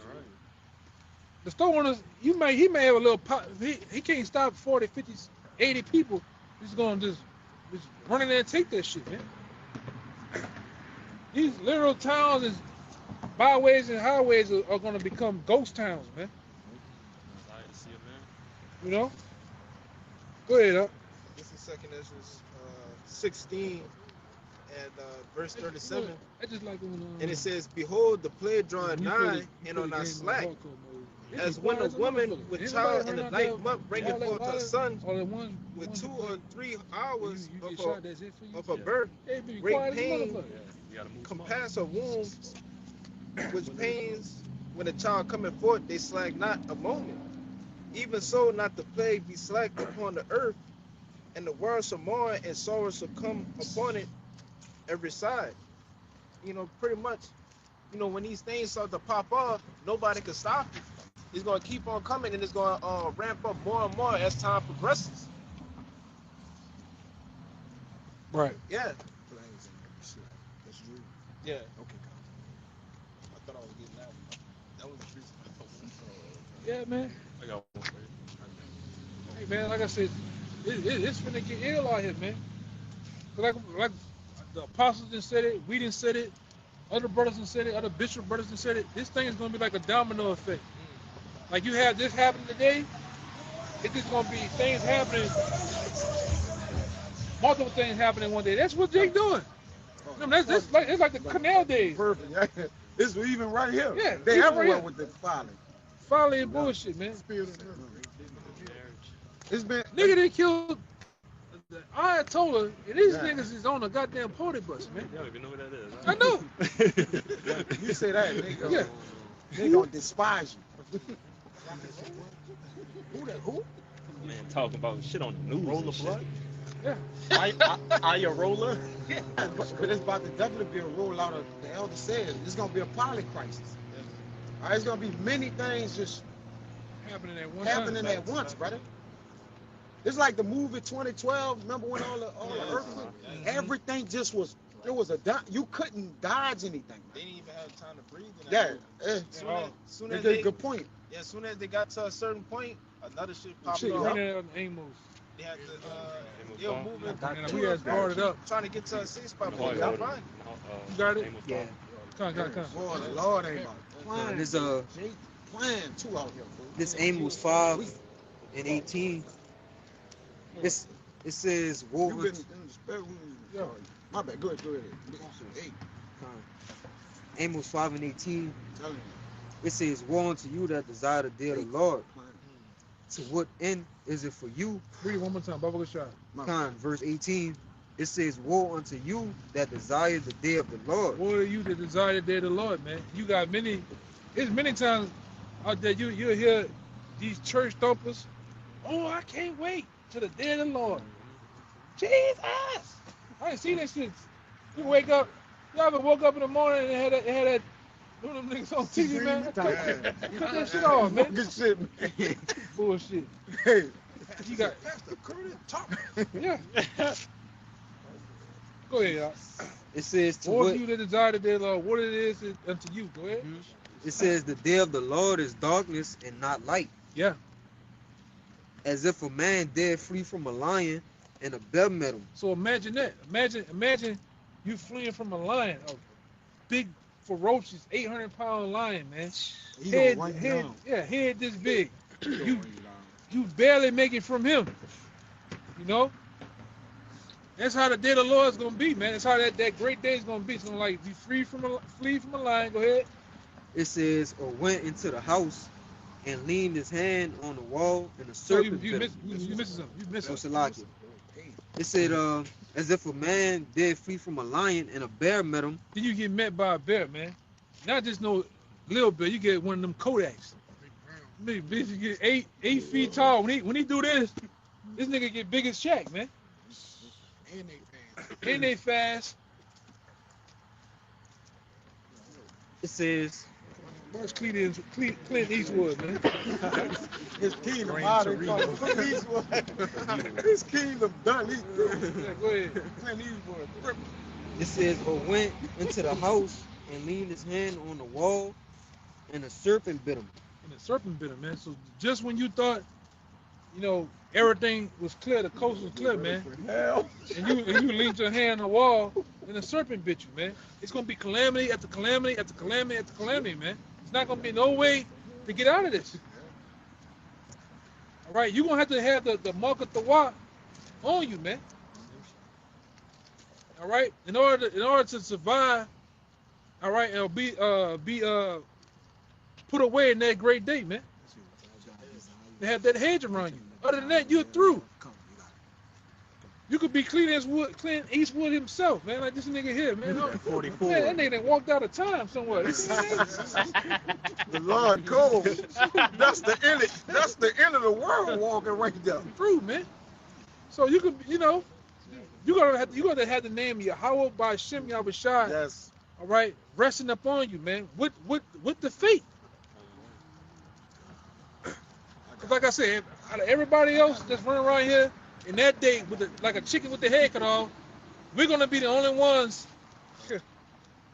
The store owners, he may have a little pop. He can't stop 40, 50, 80 people. He's gonna just run in there and take that shit, man. These literal towns and byways and highways are gonna become ghost towns, man. You know? Go ahead, up. This is second Ezra 16 and verse 37. I just like when, And it says, "Behold, the plague drawing nigh, and are not slack. As when a woman with child in the ninth month bringeth forth her son with 2 or 3 hours of her birth, great pain compass her womb, which pains when the child cometh forth, they slack not a moment. Even so, not the plague be slack upon the earth, and the world shall mourn, and sorrow shall come upon it every side." Pretty much, when these things start to pop off, nobody can stop it. It's going to keep on coming, and it's going to ramp up more and more as time progresses. Right. Yeah. That's you. Yeah. Okay. I thought I was getting that one. That was the reason. Yeah, man. Oh, got one for you. Hey man, like I said, it's finna get ill out here, man. 'Cause like the apostles done said it, we done said it, other brothers done said it, other bishop brothers done said it. This thing is gonna be like a domino effect. Like you have this happen today, it's just gonna be things happening, multiple things happening one day. That's what they doing. That's like it's like the canal days. Perfect. Yeah. It's even right here. Yeah, They even everywhere right with the folly. Folly and bullshit, man. It's been Nigga, they killed the Ayatollah, and these niggas is on a goddamn party bus, man. You don't even know what that is. I know. You say that, Yeah. they gonna despise you. Who? Man, talking about shit on the news. Roll of blood. Yeah. Aya roller. Yeah, but it's about to definitely be a rollout of the elder said. It's gonna be a poly crisis. All right, it's gonna be many things just Happening at one happening time. at once, brother. It's like the movie 2012. Remember when all the earthquakes, everything just was. It was you couldn't dodge anything. They didn't even have time to breathe. Soon as they good point. Yeah, as soon as they got to a certain point, another shit popped Shit, off. right there on Amos. They had to, they were moving. And we had brought it up. Trying to get to a safe spot. Oh, But y'all fine. You got it? Yeah. Come. Boy, the Lord ain't playing. This Playing too out here, bro. this Amos 5 and 18. It says war. You been in the spell. My bad. Go ahead. Hey, Amos 5 and 18. tell him. It says, "Woe unto you that desire the day of the Lord. To what end is it for you?" Read it one more time. Bubba shot. Verse 18. It says, "Woe unto you that desire the day of the Lord." What are you that desire the day of the Lord, man? You got it's many times out there you'll hear these church thumpers. Oh, I can't wait to the day of the Lord. Jesus! I ain't seen that shit. You wake up, you ever woke up in the morning and had that one of them niggas on TV, man? Cut that shit off, man. Good shit, man. Bullshit. Hey, You got Pastor Curtis talk. yeah. Go ahead, y'all. It says, "To What what?" you that desire the day of the Lord, what it is unto you. Go ahead. It says, "The day of the Lord is darkness and not light, Yeah. as if a man dare flee from a lion and a bear met him." So imagine that. Imagine you fleeing from a lion, a big, ferocious, 800-pound lion, man. He gonna run you down. Head this big. You barely make it from him. You know? That's how the day of the Lord is gonna be, man. That's how that great day is gonna be. It's gonna like be flee from a lion. Go ahead. It says, "Or went into the house and leaned his hand on the wall, and a So serpent you bit him." missing something. You missing So something. Salaki. It said, "As if a man did flee from a lion and a bear met him." Then you get met by a bear, man. Not just no little bear. You get one of them Kodaks. Big bitch, you get 8 feet tall. When he do this nigga get big as Shaq, man. And they fast. It says, Where's Clint Eastwood, man? His kingdom, how they call it. Clint Eastwood. His kingdom done. He's through. Yeah, go ahead. Clint Eastwood. it says, "Or went into the house and leaned his hand on the wall, and a serpent bit him." And the serpent bit him, man. So just when you thought, everything was clear, the coast was clear, man. Hell. And you leaned your hand on the wall, and the serpent bit you, man. It's gonna be calamity after calamity after calamity after calamity, man. It's not gonna be no way to get out of this. All right, you're gonna have the mark of the Tawah on you, man. All right, in order to survive, all right, and be put away in that great day, man. They have that hedge around you. Other than that, you're through. You could be Clint Eastwood himself, man. Like this nigga here, man. 44. Man, that nigga done walked out of time somewhere. The Lord cold. That's the end of the world walking right there. Through, man. So you could, you're gonna have the name Yahweh by Shem Yahushai, Yes. all right, resting upon you, man. With the faith. 'Cause like I said, out of everybody else that's running around here in that day like a chicken with the head cut off, we're gonna be the only ones.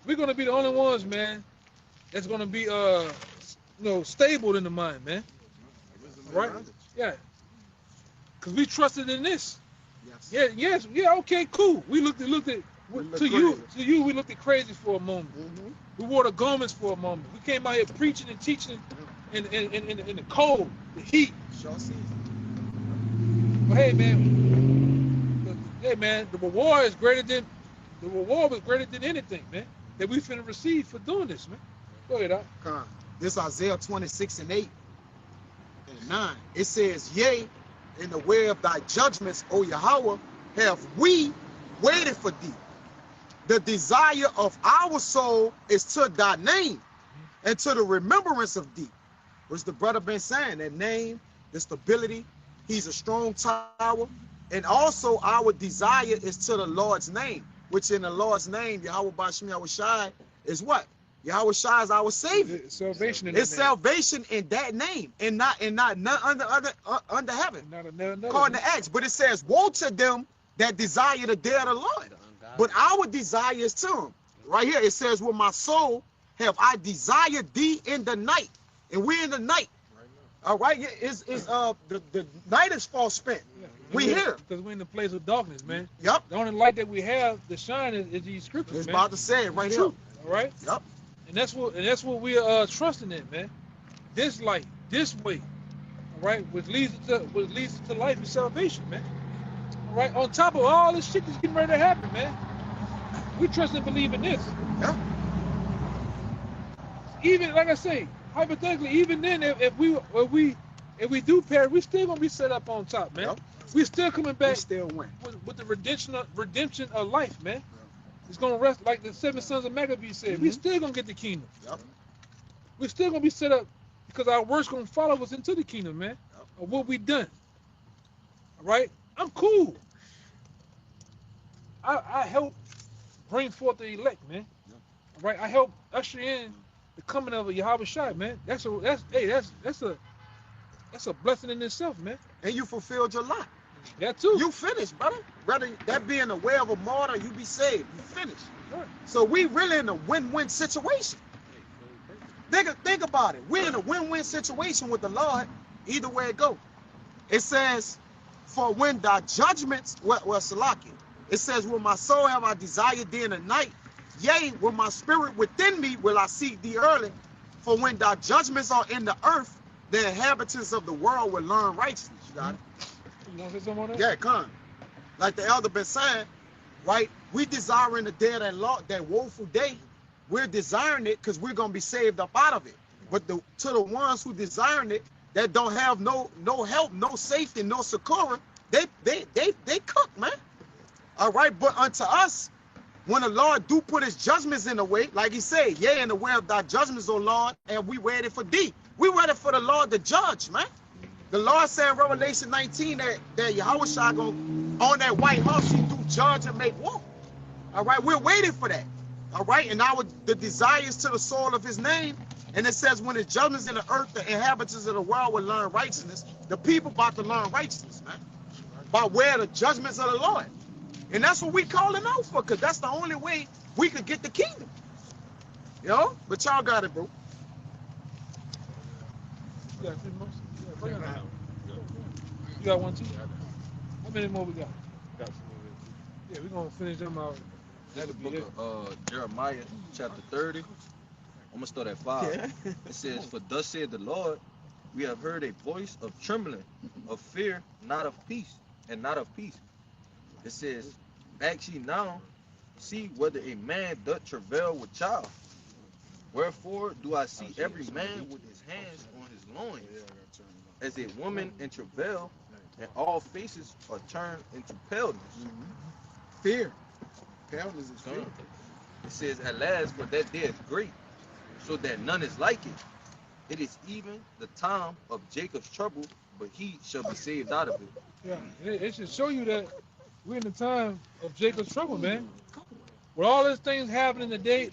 We're gonna be the only ones, man. That's gonna be stable in the mind, man. right? Yeah. Because we trusted in this. Yes. Yeah, okay, cool. We looked at to you, we looked at crazy for a moment. We wore the garments for a moment. We came out here preaching and teaching in the cold, the heat. Sure season. But hey man, the reward was greater than anything, man, that we finna receive for doing this, man. Go ahead, Doc. This Isaiah 26 and 8 and 9. It says, yea, in the way of thy judgments, O Yahweh, have we waited for thee. The desire of our soul is to thy name and to the remembrance of thee. Which the brother been saying, that name, the stability, he's a strong tower. And also our desire is to the Lord's name, which in the Lord's name, Yahweh Bashim Yahweh Shai, is what? Yahweh Shai is our Savior. It's salvation in it's that salvation name. In that name, and not none under heaven. Not another. According to Acts, but it says, woe to them that desire the day of the Lord. But our desire is to him. Right here, it says, with my soul have I desired thee in the night. And we're in the night. All right, the night is far spent. Yeah, we here because we're in the place of darkness, man. Yep. The only light that we have to shine is these scriptures. It's man. about to say it right here. All right. Yep. And that's what we're trusting in, man. This light, this way, all right, which leads to life and salvation, man. All right. On top of all this shit that's getting ready to happen, man, we trust and believe in this. Yeah. Even like I say, hypothetically, even then, if we do perish, we still gonna be set up on top, man. Yep. We still coming back. We still win with the redemption of life, man. It's gonna rest like the 7 sons of Maccabees said. We still gonna get the kingdom. Yep. We still gonna be set up because our works gonna follow us into the kingdom, man. Yep. Of what we done. All right, I'm cool. I help bring forth the elect, man. Yep. All right, I help usher in the coming of a Yahweh Shai, man. That's a blessing in itself, man. And you fulfilled your lot. That too. You finished, brother. Rather that being a way of a martyr, you be saved. You finished. Right. So we really in a win-win situation. Think about it. We're in a win-win situation with the Lord. Either way it go. It says, for when thy judgments, Salaki, it says, when my soul have I desired thee in the night, yea, with my spirit within me will I seek thee early. For when thy judgments are in the earth, the inhabitants of the world will learn righteousness. You got it? You want to say something on that? Yeah, come. Like the elder been saying, right? We desiring the day of that woeful day. We're desiring it because we're gonna be saved up out of it. But to the ones who desiring it, that don't have no help, no safety, no succor, they cook, man. All right, but unto us, when the Lord do put his judgments in the way, like he said, yea, in the way of thy judgments, O Lord, and we waited for thee. We waited for the Lord to judge, man. The Lord said in Revelation 19 that Yahweh Shai on that white horse, he do judge and make war. All right, we're waiting for that. All right, and the desires to the soul of his name. And it says, when his judgments in the earth, the inhabitants of the world will learn righteousness. The people about to learn righteousness, man. By way of the judgments of the Lord. And that's what we calling out for, because that's the only way we could get the kingdom. You know? But y'all got it, bro. You got one too? How many more we got? Yeah, we're going to finish them out. That's the book of Jeremiah, chapter 30. I'm going to start at 5. It says, for thus said the Lord, we have heard a voice of trembling, of fear, not of peace, and not of peace. It says, ask ye now, see whether a man doth travail with child. Wherefore do I see every man with his hands on his loins, as a woman in travail, and all faces are turned into paleness. Fear. Paleness is fear. It says, at last, for that day is great, so that none is like it. It is even the time of Jacob's trouble, but he shall be saved out of it. Yeah, it should show you that we're in the time of Jacob's trouble, man. With all these things happening today,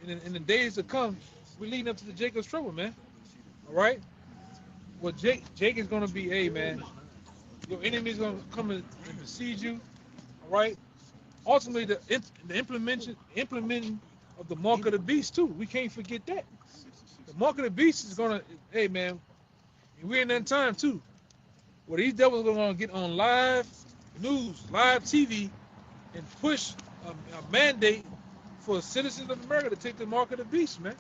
and in the days to come, we're leading up to the Jacob's trouble, man. All right? Well, Jake is going to be, hey, man, your enemy's going to come and besiege you, all right? Ultimately, the implementing of the mark of the beast, too. We can't forget that. The mark of the beast is going to, hey, man, And we're in that time too, where these devils are gonna get on live news, live TV, and push a mandate for citizens of America to take the mark of the beast, man.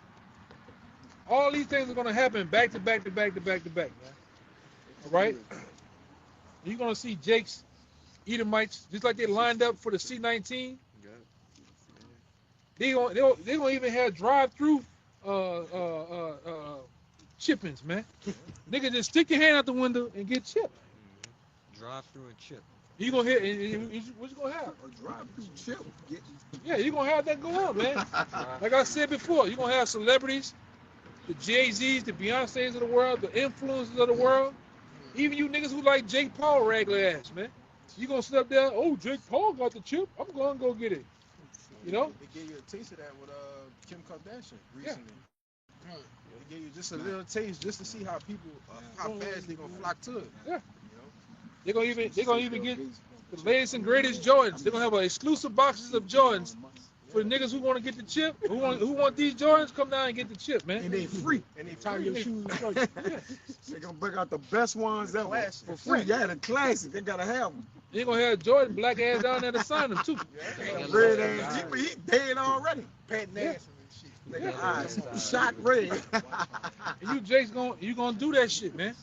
All these things are gonna happen back to back to back to back to back, man. All right? You're gonna see Jake's Edomites, just like they lined up for the C-19. They're gonna even have drive-through chippings, man. Nigga, just stick your hand out the window and get chipped. Drive through and chip. You gonna hit? What you gonna have? A drive-through chip. Yeah, you gonna have that go on, man. Like I said before, you gonna have celebrities, the Jay-Z's, the Beyonces of the world, the influencers of the world, even you niggas who like Jake Paul regular ass, man. You gonna sit up there? Oh, Jake Paul got the chip. I'm gonna go get it. You know? They gave you a taste of that with Kim Kardashian recently. Yeah. They gave you just a little taste just to see how people, how fast they gonna flock to it. Yeah. You know? They're gonna even get the latest and greatest Jordans. They're gonna have exclusive boxes of Jordans for the niggas who want to get the chip. Who want these Jordans? Come down and get the chip, man. And they free. And they tie your shoes. They're gonna bring out the best ones ever for free. Yeah, the classic. They gotta have them. They're gonna have Jordan black ass down there to sign them too. Red ass. He dead already. Patting ass and shit. Eyes shot red. And you Jake's gonna do that shit, man.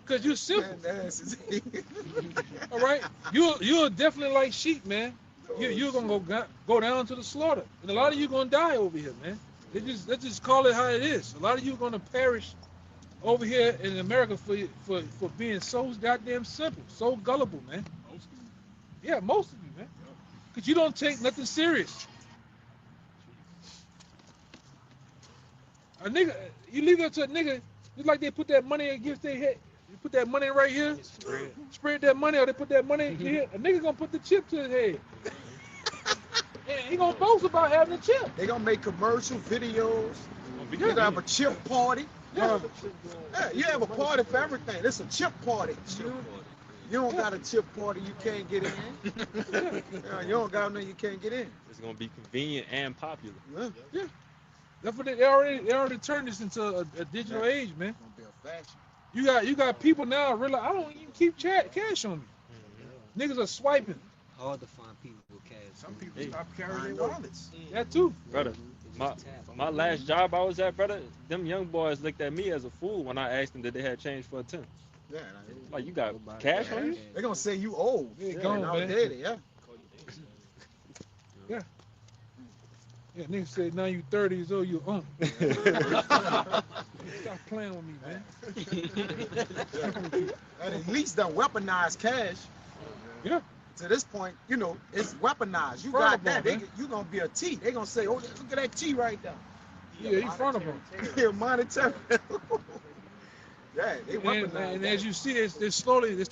Cause you're simple. All right, you're definitely like sheep, man. You're gonna go down to the slaughter, and a lot of you gonna die over here, man. Let's just call it how it is. A lot of you are gonna perish over here in America for being so goddamn simple, so gullible, man. Yeah, most of you, man. Cause you don't take nothing serious. A nigga, you leave it to a nigga, just like they put that money against their head. You put that money right here, spread that money, or they put that money in here. A nigga gonna put the chip to his head. And he gonna boast about having a chip. They gonna make commercial videos. You gonna have a chip party. Yeah. You have a party for everything. It's a chip party. You don't got a chip party, you can't get in. You don't got nothing, you can't get in. It's gonna be convenient and popular. Yeah. That's what they already turned this into a digital age, man. It's gonna be a fashion. You got people now realize I don't even keep cash on me. Niggas are swiping. Hard to find people with cash. Some people stop carrying their wallets. That too. Brother, my last job I was at, brother, them young boys looked at me as a fool when I asked them that they had change for a 10. Yeah, Like, you got cash on you? they're gonna say you old. Yeah, gone, man. Yeah. Yeah, niggas say now you 30 years old, you Stop playing with me, man. And at least done weaponized cash. Yeah. To this point, you know, it's weaponized. You got that, you gonna be a T. They gonna say, oh, look at that T right there. Yeah, you front of them. Yeah, monetary. Yeah, they weaponized. And as you see, they started with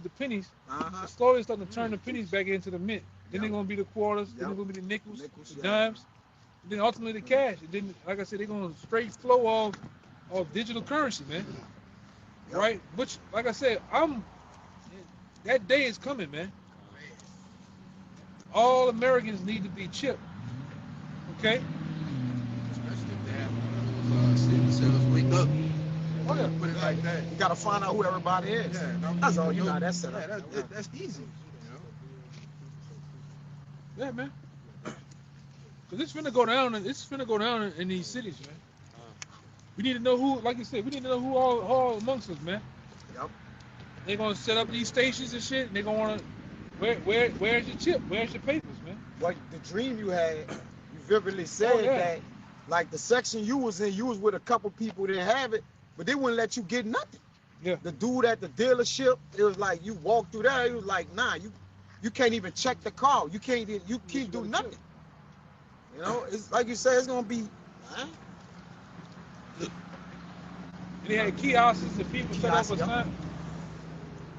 the pennies. They're slowly starting to turn the pennies back into the mint. Then they're gonna be the quarters. Then they're gonna be the nickels, the dimes, and then ultimately the cash. And then, like I said, they're gonna straight flow of digital currency, man. Right? Which, like I said, that day is coming, man. All Americans need to be chipped. Okay? Especially if they have see themselves wake up. Oh, yeah. Put it like that. You gotta find out who everybody is. Yeah, that's all you got. That's set up. Yeah, that's easy. Yeah, man. Cause it's finna go down. It's finna go down in these cities, man. We need to know who, like you said, we need to know who all amongst us, man. Yep. They're gonna set up these stations and shit. And they're gonna wanna, where's your chip? Where's your papers, man? What the dream you had, you vividly said that, like the section you was in, you was with a couple people that didn't have it, but they wouldn't let you get nothing. Yeah. The dude at the dealership, it was like you walked through there, he was like, nah, you can't even check the car. You can't do nothing. You know, it's like you said, it's gonna be. And they had kiosks and people set up for time.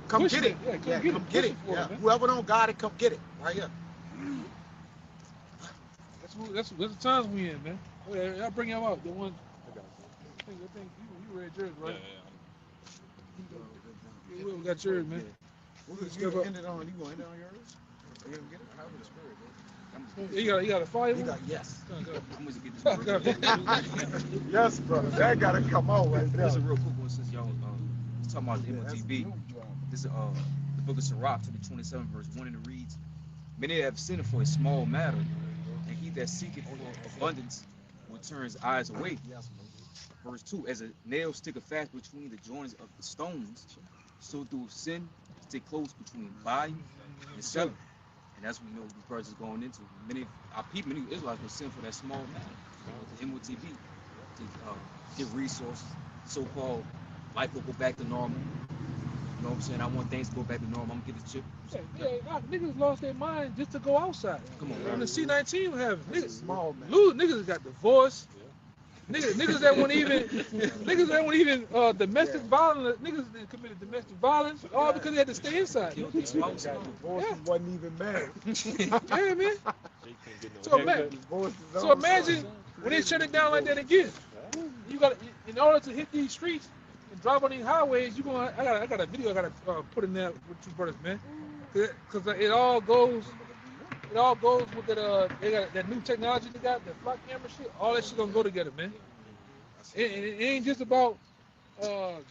Come get it. Yeah, come get it. Yeah. Whoever don't got it, come get it right here. That's the times we in, man. Okay, I'll bring y'all out. The one. I think you read yours, right? Yeah, we got yours, man. You gonna end it on yours? Are you gonna get it? How with the spirit, man? You got a fire? Yes. Get this Yes, brother. That gotta come out right there. This is a real quick one since y'all talking about the MOTB. This is the book of Sirach, chapter 27, verse 1, and it reads, "Many have sinned for a small matter, and he that seeketh for abundance will turn his eyes away." Verse 2, "As a nail sticketh fast between the joints of the stones, so through sin stick close between buying and selling." And that's what, these brothers is going into. Many Israelites will sin for that small matter, the MOTB, to get resources, so-called life will go back to normal. You know what I'm saying? I want things to go back to normal. I'm gonna get the chip. Yeah, niggas lost their mind just to go outside. Come on, On the C-19 we have niggas. Small man. Niggas got divorced. Niggas that won't even domestic violence. Niggas that committed domestic violence all because they had to stay inside. Divorce wasn't even married. Yeah, man. So imagine when they shut it down like that again. You got in order to hit these streets and drive on these highways. I got a video I gotta put in there with two brothers, man. Cause it all goes with that they got that new technology they got, that flight camera shit. All that shit gonna go together, man. It ain't just about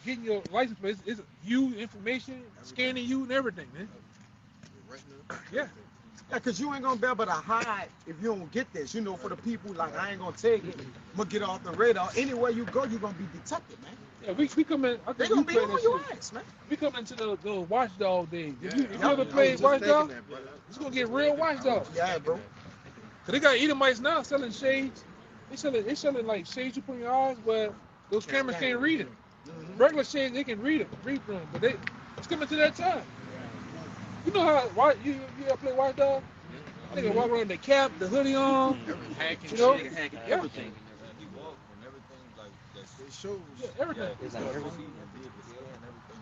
getting your license plate. It's you information, scanning you and everything, man. Yeah. Yeah, because you ain't going to be able to hide if you don't get this. For the people, like, I ain't going to take it. I'm going to get off the radar. Anywhere you go, you're going to be detected, man. Yeah, we come in. They're going to be on your ass, man. We come into the watchdog days. If you ever played watchdog, it's going to get real watchdog. Yeah, bro. Cause they got Edomites now selling shades. They selling like shades you put in your eyes where those cameras can't read them. Regular shades they can read through them, but it's coming to that time. You know how you ever play watchdog? They can walk around with the cap, the hoodie on, Hacking you know? shit, hacking Yeah. everything. He walked and everything like that. It shows. Yeah, everything. It's like everything.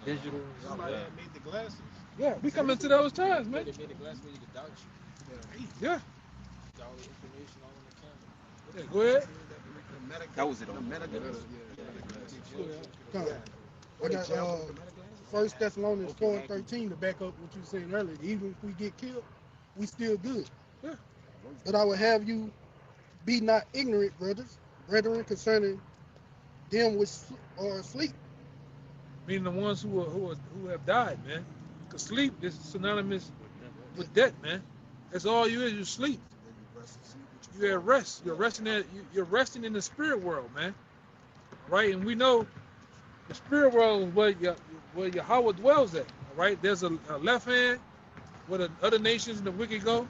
Digital. Somebody had made the glasses. Yeah, we come into those times, man. They made the glasses where you could doubt you. Yeah. Got all the information all on the camera. Yeah, go ahead. That was it. On I got 1 Thessalonians 4:13 to back up what you said earlier. Even if we get killed, we still good. Yeah. But I would have you be not ignorant, brethren, concerning them which are asleep. Meaning the ones who have died, man. Cause sleep is synonymous with death, man. That's all you is. You sleep. You're at rest. You're resting in the spirit world, man. Right? And we know the spirit world is where Yahweh dwells at. All right? There's a left hand where the other nations and the wicked go.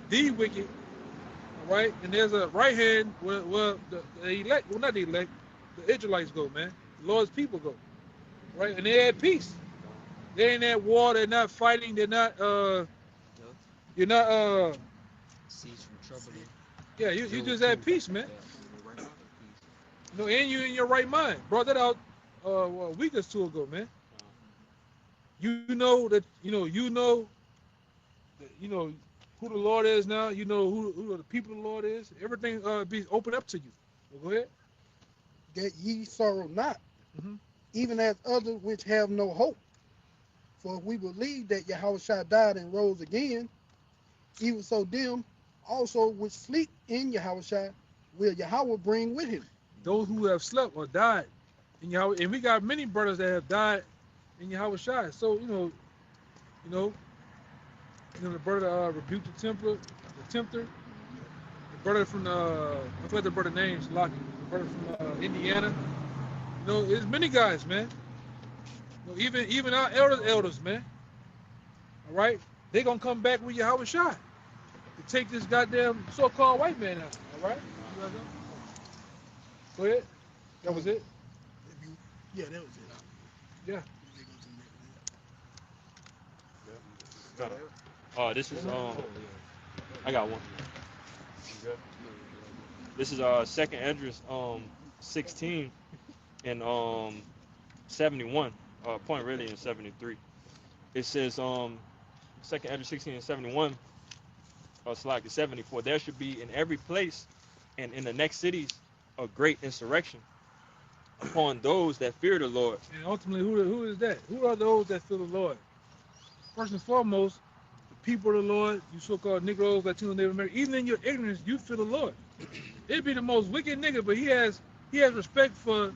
The wicked. All right? And there's a right hand where the elect, well, not the elect, the Israelites go, man. The Lord's people go. Right? And they're at peace. They ain't at war. They're not fighting. They're not, you're not, Cease from trouble. yeah, you just at peace, man. And you in your right mind. Brought that out a week or two ago, man. You know that who the Lord is now. You know who the people of the Lord is. Everything be open up to you. Well, go ahead. That ye sorrow not, Mm-hmm. even as others which have no hope. For if we believe that Yahweh died and rose again, even so them also which sleep in Yahweh will Yahweh bring with him. Those who have slept or died in Yahweh, and we got many brothers that have died in Yahweh Shai. So the brother rebuked the tempter. The brother from I forgot the brother names, Lockie. The brother from Indiana. There's many guys, man. Even our elders, man. All right, they gonna come back with Yahweh Shai to take this goddamn so-called white man out. All right. Go ahead. That was it. Yeah, that was it. Yeah. This is I got one. This is 2nd Esdras 16 and 71. Point really in 73. It says 2nd Esdras 16 and 71. Slack is 74. There should be in every place and in the next cities a great insurrection upon those that fear the Lord. And ultimately, who is that? Who are those that fear the Lord? First and foremost, the people of the Lord, you so-called Negroes, Latinos, Native Americans. Even in your ignorance, you fear the Lord. It'd be the most wicked nigga, but he has respect for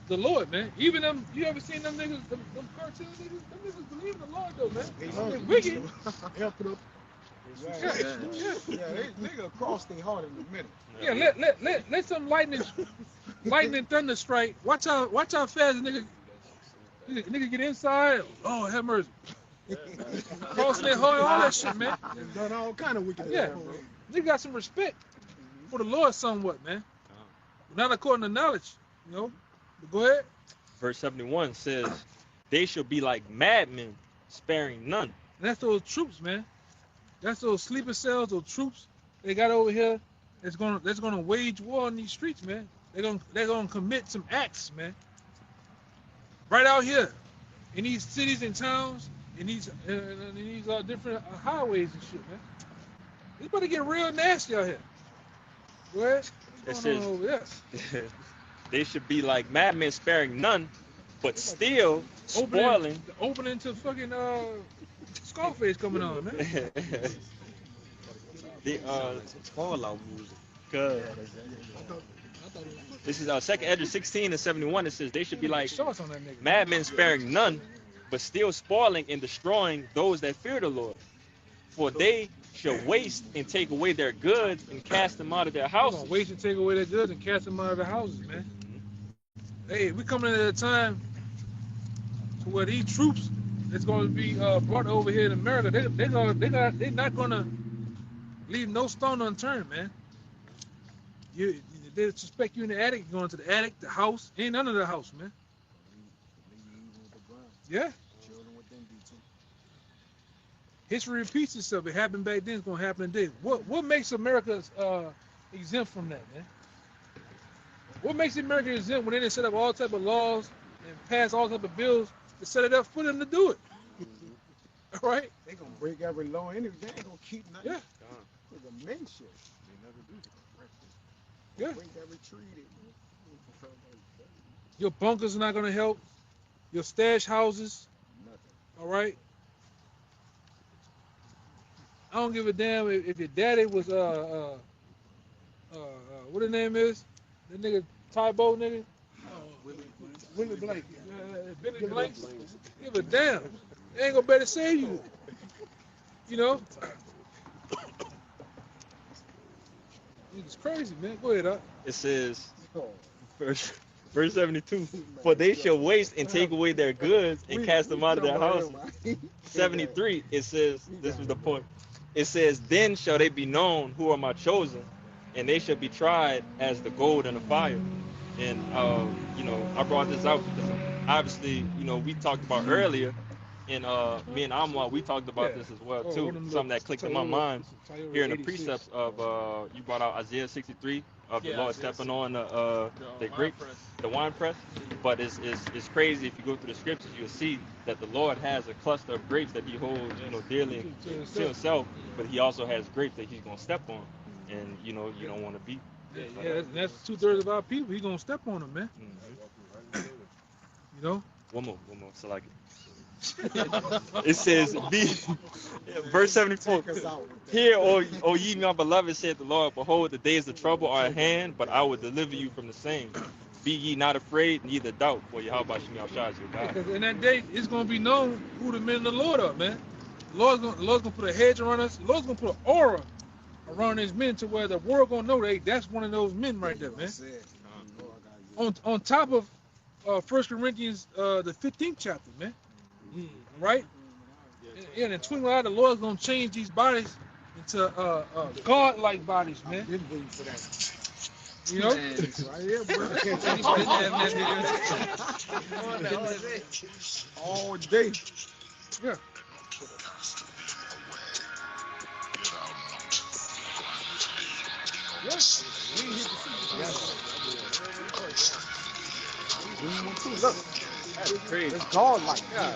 the Lord, man. Even them, you ever seen them niggas, them cartel niggas? Them niggas believe in the Lord, though, man. They wicked. Help it up. Yeah, they gonna cross their heart in a minute. Yeah, let some lightning thunder strike. Watch how fast the nigga get inside. Oh, have mercy. Crossing their heart, all that shit, man. They've done all kind of wickedness. Yeah, nigga got some respect for the Lord somewhat, man. Not according to knowledge, you know. But go ahead. Verse 71 says, they shall be like madmen, sparing none. And that's those troops, man. That's those sleeper cells, those troops they got over here. That's gonna wage war on these streets, man. They're gonna commit some acts, man. Right out here, in these cities and towns, in these different highways and shit, man. It's about to get real nasty out here. Go ahead. What's going on over there? They should be like madmen, sparing none, but still spoiling. Opening to fucking Scarface coming on, man. The Fallout music. Good. This is 2nd Edge 16 and 71. It says they should be like madmen, sparing none, but still spoiling and destroying those that fear the Lord. For they shall waste and take away their goods and cast them out of their houses. Waste and take away their goods and cast them out of their houses, man. Hey, we coming at a time to where these troops that's going to be brought over here in America, they're not going to leave no stone unturned, man. They suspect you in the attic, you're going to the attic, the house, ain't none of the house, man. Yeah. History repeats itself. It happened back then, it's going to happen today. What makes America exempt from that, man? What makes America exempt when they didn't set up all type of laws and pass all type of bills to set it up for them to do it? All right? They gonna break every law anyway. They ain't gonna keep nothing. Yeah. It's a men shit. They never do. Yeah. Break every tree. Your bunkers are not gonna help. Your stash houses. Nothing. All right. I don't give a damn if your daddy was what his name is? That nigga Tybo nigga. Willie Blake. Billy Blake. Give a damn. They ain't gonna better save you. You know. It's crazy, man. Go ahead, It says, verse 72, for they shall waste and take away their goods and cast them out of their houses. 73, it says, this was the point. It says, then shall they be known who are my chosen, and they shall be tried as the gold in the fire. And, you know, I brought this out because obviously, you know, we talked about earlier, and me and Amwa, we talked about this as well, too. Something that clicked in my mind here in the precepts of, you brought out Isaiah 63, of the Lord stepping on the grape, the wine press. But it's crazy if you go through the scriptures, you'll see that the Lord has a cluster of grapes that he holds, you know, dearly to himself, but he also has grapes that he's going to step on. And, you know, you don't want to be. Yeah, that's 2/3 of our people. He's going to step on them, man. You know? One more, so like it says, verse 74, hear, O ye my beloved, said the Lord, behold, the days of trouble are at hand, but I will deliver you from the same. Be ye not afraid, neither doubt, for Yahweh Shem Yahshua is your God. Because in that day, it's going to be known who the men of the Lord are, man. The Lord's going to put a hedge around us. The Lord's going to put an aura around his men to where the world going to know that that's one of those men right there, man. On top of 1 Corinthians, the 15th chapter, man. Right? Yeah, and in twinkling eye, the Lord's going to change these bodies into God-like bodies, man. I've been waiting for that. You know? Right here, bro. All day. Yeah. Yes. Look, That's crazy. it's God like that.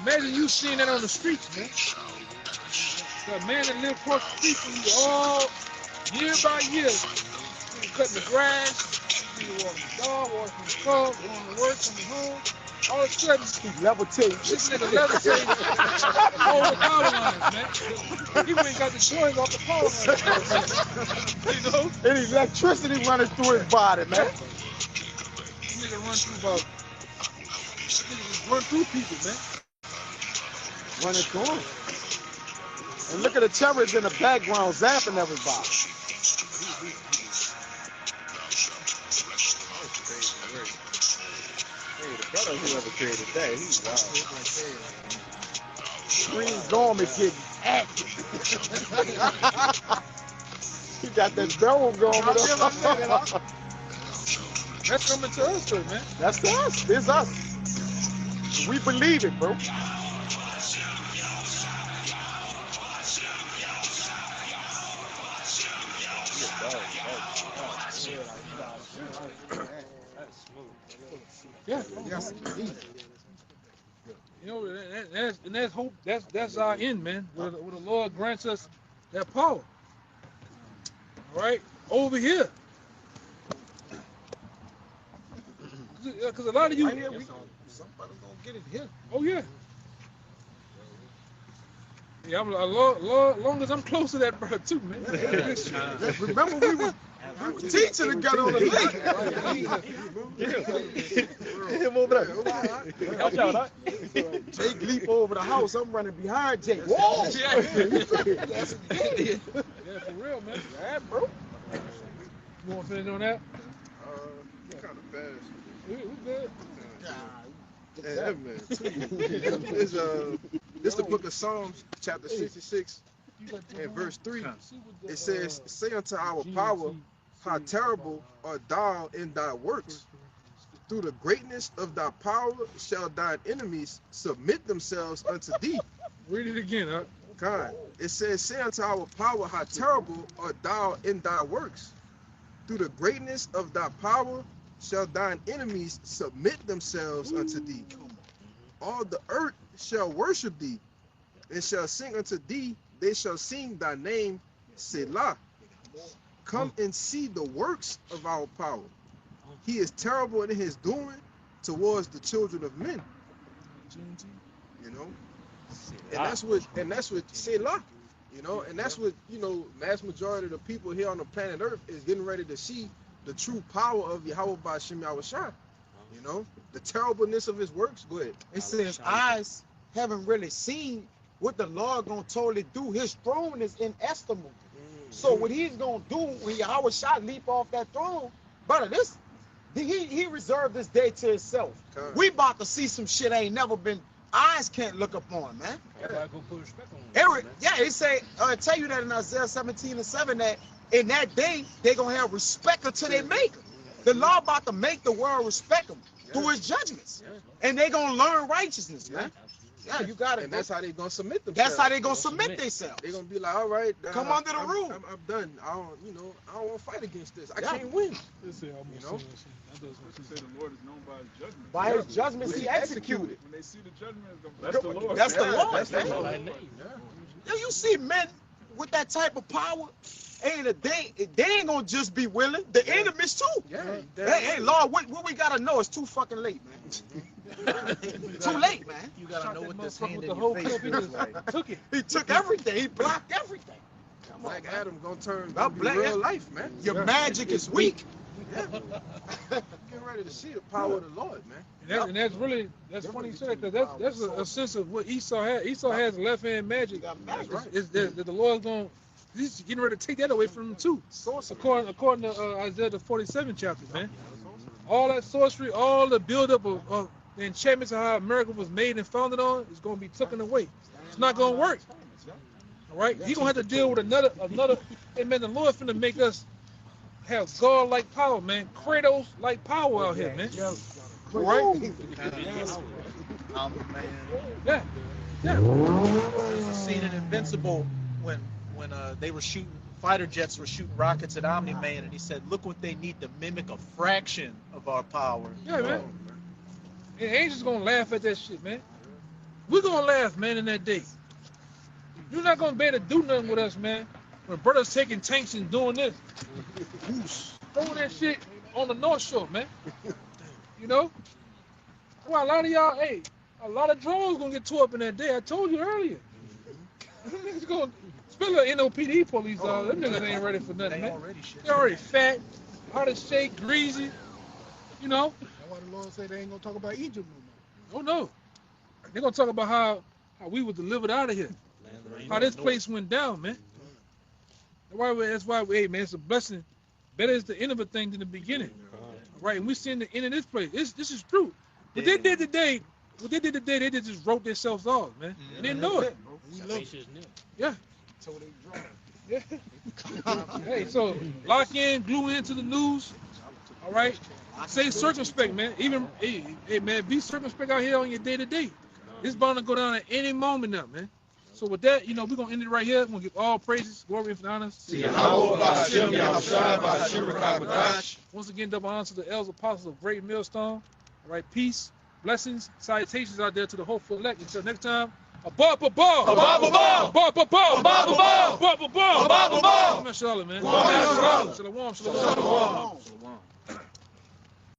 Imagine you seeing that on the streets, man. The man that lived across the street from you all year by year, cutting the grass, walking the dog, washing the car, going to work, coming home. all of a sudden, Levitate. this nigga levitate all the power lines, man. He went and got the joints off the power lines. You know? And electricity running through his body, man. This nigga run through about. This nigga just run through people, man. Running through him. And look at the terrorists in the background zapping everybody. Hey, the brother whoever created that, he's wild. Green Gorman getting active. He got that barrel going. That's coming to us, though, man. That's us. It's us. We believe it, bro. Yeah. Yes, indeed. You know, and that's hope. That's our end, man. Where the Lord grants us that power. All right, over here. Because a lot of you. Right here, somebody's gonna get it here. Oh yeah. Yeah, I'm long as I'm close to that bird too, man. Remember we were teaching together on the lake. Get him over there. Watch out, huh? Jake leap over the house. I'm running behind Jake. Whoa! Yeah, for real, man. Yeah, bro. You want to finish on that? Kind of fast. We good. Yeah, man. This the book of Psalms, chapter 66, and verse 3. It says, "Say unto our power, how terrible art thou in thy works. Through the greatness of thy power shall thine enemies submit themselves unto thee." Read it again, huh? God. It says, "Say unto our power, how terrible art thou in thy works. Through the greatness of thy power shall thine enemies submit themselves unto thee. All the earth shall worship thee, and shall sing unto thee. They shall sing thy name, Selah. Come and see the works of our power. He is terrible in his doing towards the children of men." You know, and that's what Selah. You know, and that's what, you know, mass majority of the people here on the planet Earth is getting ready to see the true power of Yahweh Ba'Shem Yahushua. You know, the terribleness of his works. Go ahead. It says eyes haven't really seen what the Lord gonna totally do. His throne is inestimable. So what he's gonna do when Yahweh shot leap off that throne, brother, he reserved this day to himself. We about to see some shit ain't never been. Eyes can't look upon, man. It say tell you that in Isaiah 17:7 that in that day they gonna have respect unto their maker. The law about to make the world respect them through his judgments, and they gonna learn righteousness, man. Yeah, you got it. And that's how they gonna submit themselves. That's how they gonna submit themselves. They gonna be like, all right, come under the rule. I'm done. I don't want to fight against this. I can't win. You know. Say the Lord is known by his judgment. By his judgments, he executed. When they see the judgment, that's the Lord. That's the Lord. That's the Lord. You see men with that type of power, they ain't gonna just be willing. The enemies too. Hey, Lord, what we gotta know is too fucking late, man. Too late, man. You gotta know what this hand in the your whole face clip, he feels just like. took it. He took everything. He blocked everything. Black Adam gonna turn Black real life, man. Your magic is weak. Yeah. Get ready to see the power of the Lord, man. And that's funny you said that, because that's a sense of what Esau had. Esau has left hand magic. That's right. Is that the Lord's going? He's getting ready to take that away from him too. According to Isaiah the 47th chapter, man. All that sorcery, all the buildup of the enchantments of how America was made and founded on is going to be taken away. It's not going to work. All right, he's going to have to deal with another. Hey man, the Lord finna make us have God-like power, man. Kratos-like power out here, man. Right? Yeah. There's a scene in Invincible when they were shooting, fighter jets were shooting rockets at Omni-Man, and he said, look what they need to mimic a fraction of our power. Yeah, man. And angels gonna laugh at that shit, man. We're gonna laugh, man, in that day. You're not gonna be able to do nothing with us, man. When brothers taking tanks and doing this, throwing that shit on the North Shore, man. You know? Well, a lot of y'all, hey, a lot of drones gonna get tore up in that day. I told you earlier. Them niggas gonna, especially NOPD police, them niggas ain't ready for nothing, man. They already fat, hard to shake, greasy, you know. That's why the Lord said they ain't gonna talk about Egypt no more. Oh no, they're gonna talk about how we were delivered out of here, how this place went down, man. That's why, hey man, it's a blessing. Better is the end of a thing than the beginning. All right, and we're seeing the end of this place. This is true. What they did today, they just wrote themselves off, man. They didn't know it. Yeah. Yeah. Hey, so lock in, glue into the news. All right. Stay circumspect, man. Even hey man, be circumspect out here on your day to day. It's bound to go down at any moment now, man. So with that, we're gonna end it right here. We're gonna give all praises, glory, and honors. Once again, double honor to the elders apostles of Great Millstone. All right, peace, blessings, salutations out there to the hopeful elect. Until next time, above. Shalom, man. Shalom.